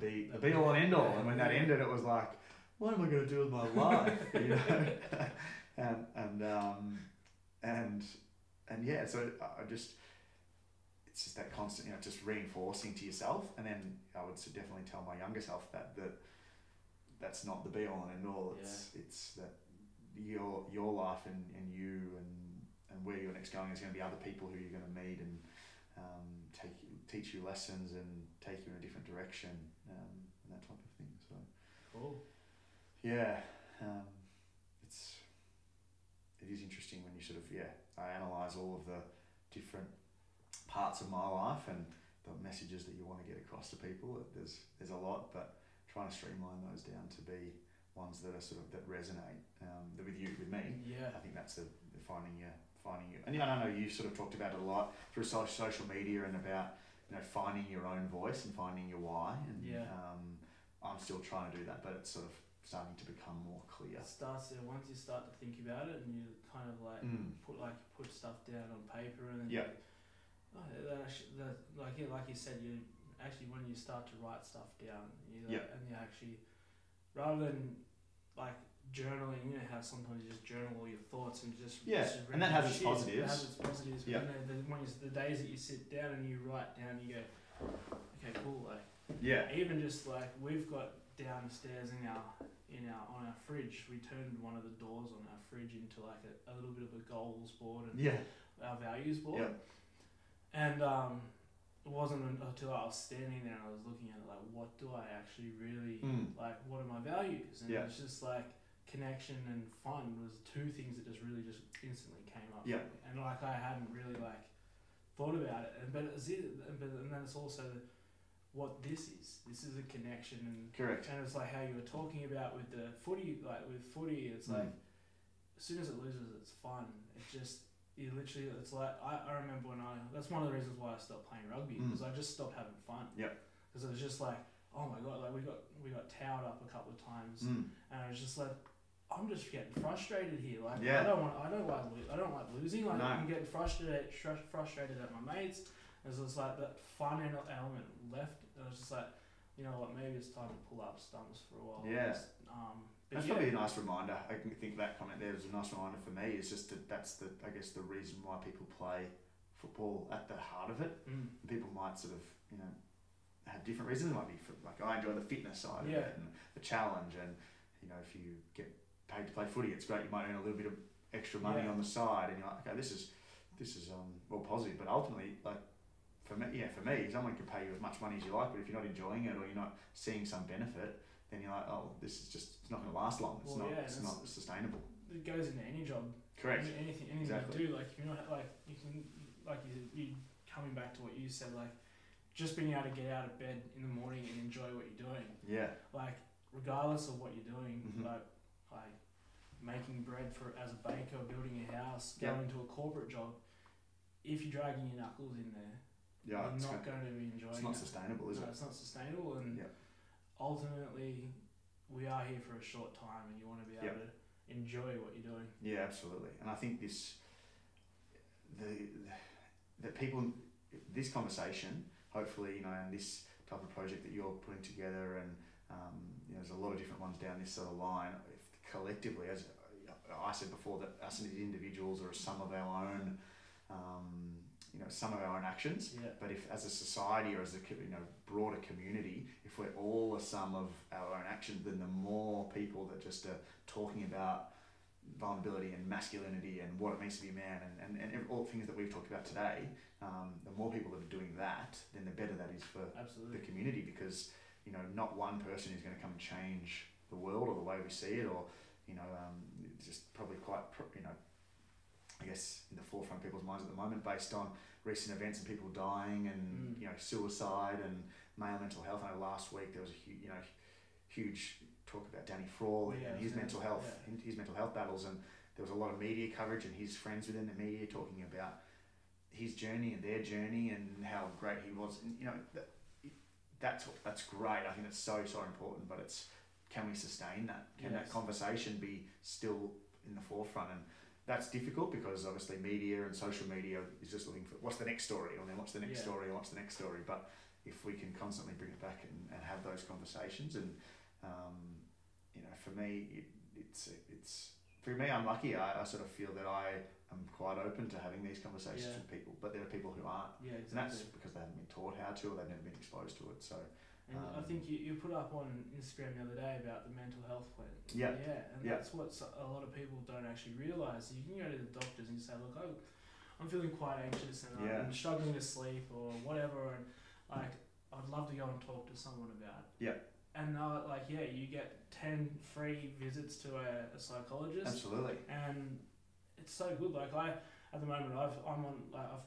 B: be all and end all, and when that ended, it was like, what am I going to do with my life? So it's just that constant, just reinforcing to yourself. And then I would definitely tell my younger self that's not the be all and end all. It's that your life and you and where you're next going is going to be other people who you're going to meet and teach you lessons and take you in a different direction, and that type of thing. So
A: cool.
B: Yeah, it is interesting when you sort of I analyse all of the different parts of my life and the messages that you want to get across to people. There's a lot, but trying to streamline those down to be ones that are that resonate with me. I think that's the finding you. And I know you sort of talked about it a lot through social media and about finding your own voice and finding your why. And I'm still trying to do that, but it's sort of starting to become more clear.
A: It starts there once you start to think about it and you kind of put stuff down on paper, and then like you said, you actually, when you start to write stuff down, and you actually, rather than journaling, how sometimes you just journal all your thoughts and just
B: and that has its positives.
A: It has its positives. But the days that you sit down and you write down, you go, okay, cool. Even just we've got downstairs on our fridge, we turned one of the doors on our fridge into a little bit of a goals board and our values board. And it wasn't until I was standing there and I was looking at it what do I actually really what are my values? And it's just connection and fun was two things that just instantly came up. And I hadn't really thought about it, but then it's also what this is. This is a connection, and
B: correct. And
A: it's how you were talking about with the footy. With footy, it's as soon as it loses, it's fun. It just I remember when that's one of the reasons why I stopped playing rugby, because I just stopped having fun. Because it was just oh my god, we got towed up a couple of times, and I was just I'm just getting frustrated here. I don't like losing. I'm getting frustrated at my mates. There's just that fun element left. And I was just maybe it's time to pull up stumps for a while.
B: That's probably a nice reminder. I can think that comment there was a nice reminder for me. It's just that's the reason why people play football at the heart of it. People might sort of have different reasons. It might be I enjoy the fitness side of it and the challenge, and if you get paid to play footy, it's great. You might earn a little bit of extra money on the side, and you're like, okay, this is this is well positive, but ultimately, like for me, someone can pay you as much money as you like, but if you're not enjoying it or you're not seeing some benefit, then you're like, oh, this is just, it's not going to last long. It's not sustainable.
A: It goes into any job.
B: Correct.
A: Anything
B: exactly.
A: you do, like if you're not like you coming back to what you said, like just being able to get out of bed in the morning and enjoy what you're doing.
B: Yeah.
A: Like regardless of what you're doing,
B: mm-hmm.
A: like making bread as a baker, building a house, going to a corporate job. If you're dragging your knuckles in there, you're not going to be enjoying it.
B: It's not sustainable, is it?
A: It's not sustainable, and ultimately, we are here for a short time, and you want to be able to enjoy what you're doing.
B: Yeah, absolutely. And I think this conversation, hopefully, and this type of project that you're putting together, and there's a lot of different ones down this sort of line. If collectively, as I said before, that us as individuals are some of our own, some of our own actions.
A: Yeah.
B: But if, as a society or as a broader community, if we're all a sum of our own actions, then the more people that just are talking about vulnerability and masculinity and what it means to be a man and all the things that we've talked about today, the more people that are doing that, then the better that is for the community, because not one person is going to come and change the world or the way we see it, or it's just probably quite I guess in the forefront of people's minds at the moment, based on recent events and people dying and suicide and male mental health. I know last week there was a huge talk about Danny Frawley and his mental health, his mental health battles, and there was a lot of media coverage and his friends within the media talking about his journey and their journey and how great he was. And that's great. I think that's so important. But it's, can we sustain that? Can that conversation be still in the forefront? And that's difficult because obviously media and social media is just looking for what's the next story, or then what's the next story, or what's the next story. But if we can constantly bring it back and have those conversations, and for me, I'm lucky. I sort of feel that I am quite open to having these conversations with people, but there are people who aren't. Yeah, exactly. And that's because they haven't been taught how to, or they've never been exposed to it. So.
A: And I think you put up on Instagram the other day about the mental health plan. That's what a lot of people don't actually realise. You can go to the doctors and say, look, I'm feeling quite anxious and I'm struggling to sleep or whatever, and like I'd love to go and talk to someone about it. Yeah. And you get 10 free visits to a psychologist. Absolutely. And it's so good. Like at the moment, I've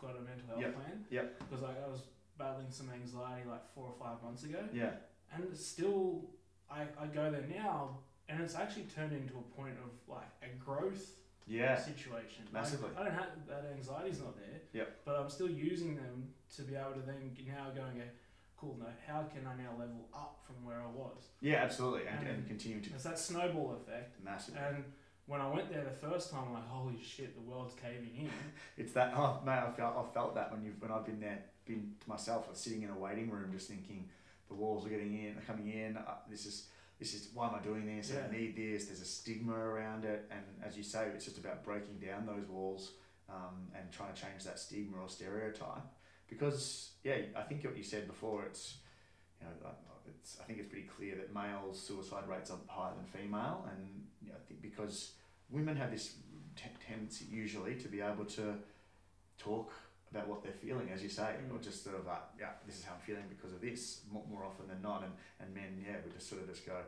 A: got a mental health plan. Yeah. Because I was battling some anxiety 4 or 5 months ago. Yeah. And still, I go there now, and it's actually turned into a point of a growth situation. Massively. I don't have that anxiety's not there. Yeah. But I'm still using them to be able to then now go and go, cool, no, how can I now level up from where I was? Yeah, absolutely. And continue to. It's that snowball effect. Massively. And when I went there the first time, I'm like, holy shit, the world's caving in. It's that, mate, I felt that when I've been there. Been to myself, sitting in a waiting room, just thinking the walls are coming in. This is why am I doing this? I need this. There's a stigma around it, and as you say, it's just about breaking down those walls and trying to change that stigma or stereotype. Because I think what you said before, it's I think it's pretty clear that male suicide rates are higher than female, and I think because women have this tendency usually to be able to talk about what they're feeling, as you say, or just sort of this is how I'm feeling because of this, more often than not, and men, we just sort of go,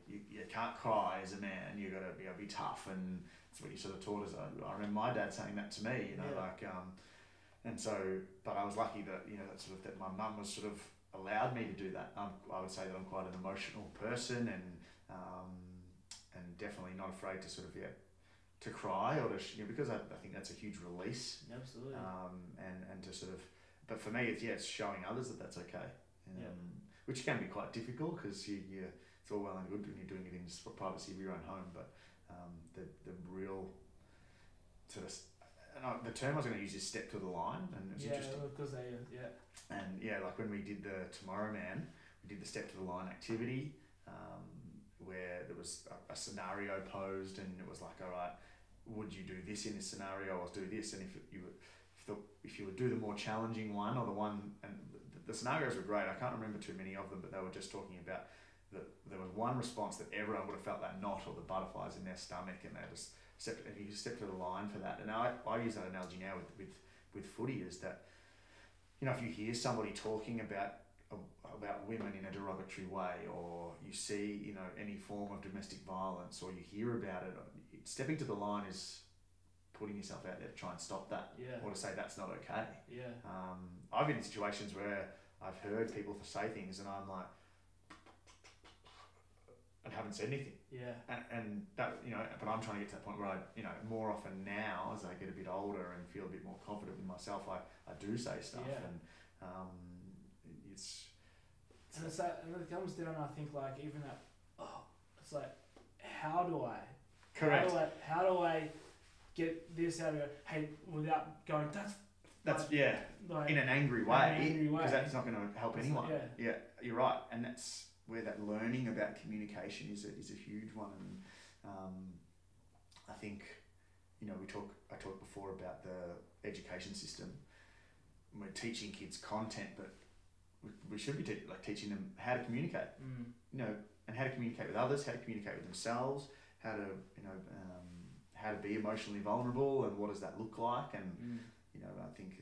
A: you can't cry as a man, you got to be tough, and that's what you sort of taught us. I remember my dad saying that to me, and so, but I was lucky that that my mum was sort of allowed me to do that. I would say that I'm quite an emotional person, and definitely not afraid to sort of to cry or to because I think that's a huge release. Absolutely. And to sort of, but for me it's showing others that that's okay. Which can be quite difficult because it's all well and good when you're doing it in the privacy of your own home, but the real sort of, the term I was going to use is step to the line, and it's interesting because and like when we did the Tomorrow Man, we did the step to the line activity where there was a scenario posed, and it was like, all right, would you do this in this scenario or do this? And if you would do the more challenging one or the one, and the scenarios were great. I can't remember too many of them, but they were just talking about
B: there was one response that everyone would have felt that knot or the butterflies in their stomach, and they just you step to the line for that. And I use that analogy now with footy, is that, you know, if you hear somebody talking about women in a derogatory way, or you see, you know, any form of domestic violence, or you hear about it, stepping to the line is putting yourself out there to try and stop that, or to say that's not okay. I've been in situations where I've heard people say things and I'm like, and haven't said anything. And that, you know, but I'm trying to get to that point where I, you know, more often now as I get a bit older and feel a bit more confident with myself, I do say stuff, and it's that, and it comes down, I think, like, even that, it's like, how do I? Correct. How do I get this out of it? Hey, without going, that's like, in an angry way, because that's not going to help anyone. You're right, and that's where that learning about communication is a huge one. And I think, you know, I talked before about the education system. We're teaching kids content, but we should be teaching them how to communicate, you know, and how to communicate with others, how to communicate with themselves, how to, you know, how to be emotionally vulnerable, and what does that look like. And you know, I think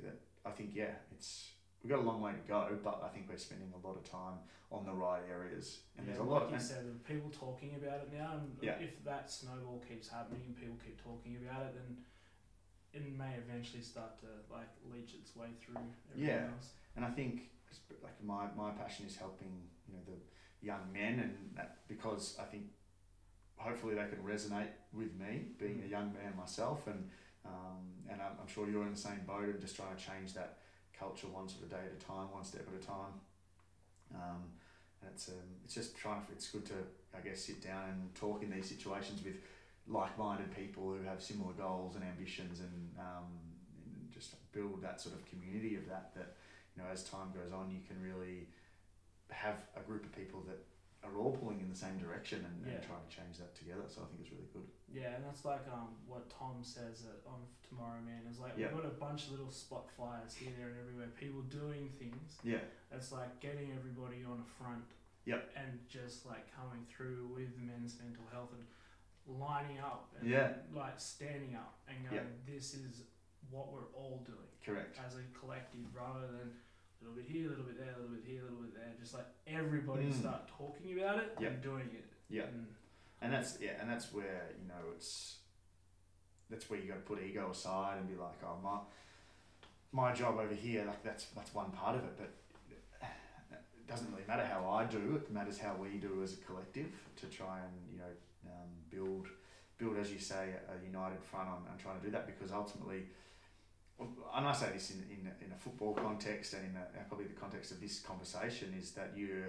B: we've got a long way to go, but I think we're spending a lot of time on the right areas. And there's a lot, like you said, of people talking about it now, and if that snowball keeps happening and people keep talking about it, then it may eventually start to like leach its way through everyone else. And I think, like, my passion is helping, you know, the young men, and that, because I think hopefully they can resonate with me being a young man myself, and I'm sure you're in the same boat of just trying to change that culture one sort of day at a time, one step at a time. And it's just it's good to, I guess, sit down and talk in these situations with like-minded people who have similar goals and ambitions, and just build that sort of community of that, you know, as time goes on, you can really have a group of people that are all pulling in the same direction, and trying to change that together. So I think it's really good. Yeah, and that's like what Tom says on Tomorrow Man is like, we've got a bunch of little spot fires here, there and everywhere, people doing things. It's like getting everybody on a front, and just like coming through with men's mental health and lining up and like standing up and going, this is what we're all doing. Correct. As a collective, rather than a little bit here, a little bit there, a little bit here, a little bit there. Just like everybody start talking about it and doing it. And that's where, you know, that's where you got to put ego aside and be like, oh, my job over here, like that's one part of it, but it doesn't really matter how I do. It matters how we do as a collective to try and, you know, build, as you say, a united front on trying to do that, because ultimately, and I say this in a football context, and in probably the context of this conversation, is that you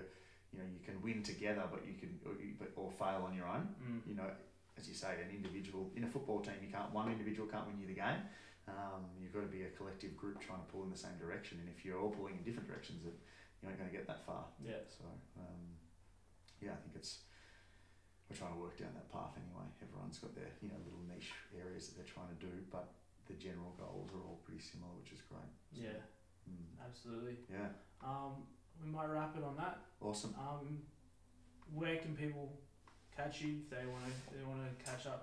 B: can win together, but you can or fail on your own. You know, as you say, an individual in a football team, one individual can't win you the game. You've got to be a collective group trying to pull in the same direction, and if you're all pulling in different directions, you aren't going to get that far. So I think we're trying to work down that path anyway. Everyone's got their, you know, little niche areas that they're trying to do, but the general goals are all pretty similar, which is great. So, absolutely. We might wrap it on that. Awesome. Where can people catch you if they want to catch up?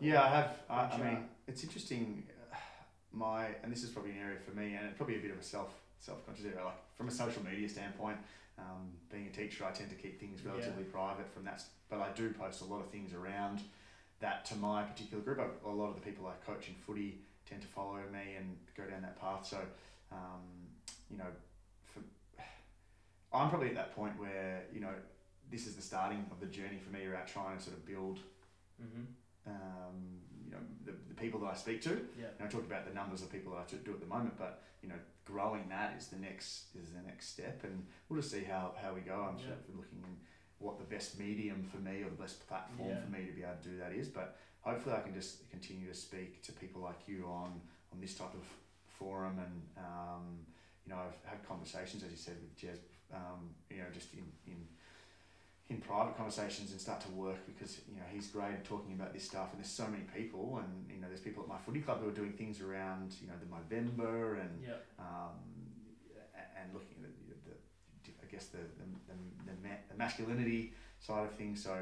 B: I mean, it's interesting. And this is probably an area for me, and it's probably a bit of a self-conscious area. Like, from a social media standpoint, being a teacher, I tend to keep things relatively private from that, but I do post a lot of things around that to my particular group. A lot of the people I coach in footy tend to follow me and go down that path. So, you know, I'm probably at that point where, you know, this is the starting of the journey for me around trying to sort of build, you know, the people that I speak to. And I talked about the numbers of people that I do at the moment, but, you know, growing that is the next step, and we'll just see how we go. I'm sort of looking in what the best medium for me, or the best platform for me to be able to do that is, but hopefully I can just continue to speak to people like you on this type of forum, and you know, I've had conversations, as you said, with Jez, you know, just in private conversations, and start to work, because, you know, he's great at talking about this stuff, and there's so many people, and, you know, there's people at my footy club who are doing things around, you know, the Movember, and and looking at I guess the masculinity side of things. So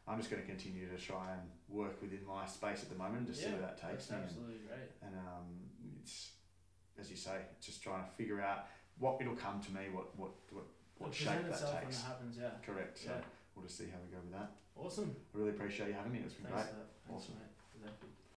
B: I'm just going to continue to try and work within my space at the moment, just see where that takes me.
A: Absolutely great.
B: And it's, as you say, just trying to figure out what it'll come to me, what shape that takes.
A: When it happens, yeah.
B: Correct. So we'll just see how we go with that.
A: Awesome.
B: I really appreciate you having me. It's been great.
A: Thanks,
B: awesome.
A: mate.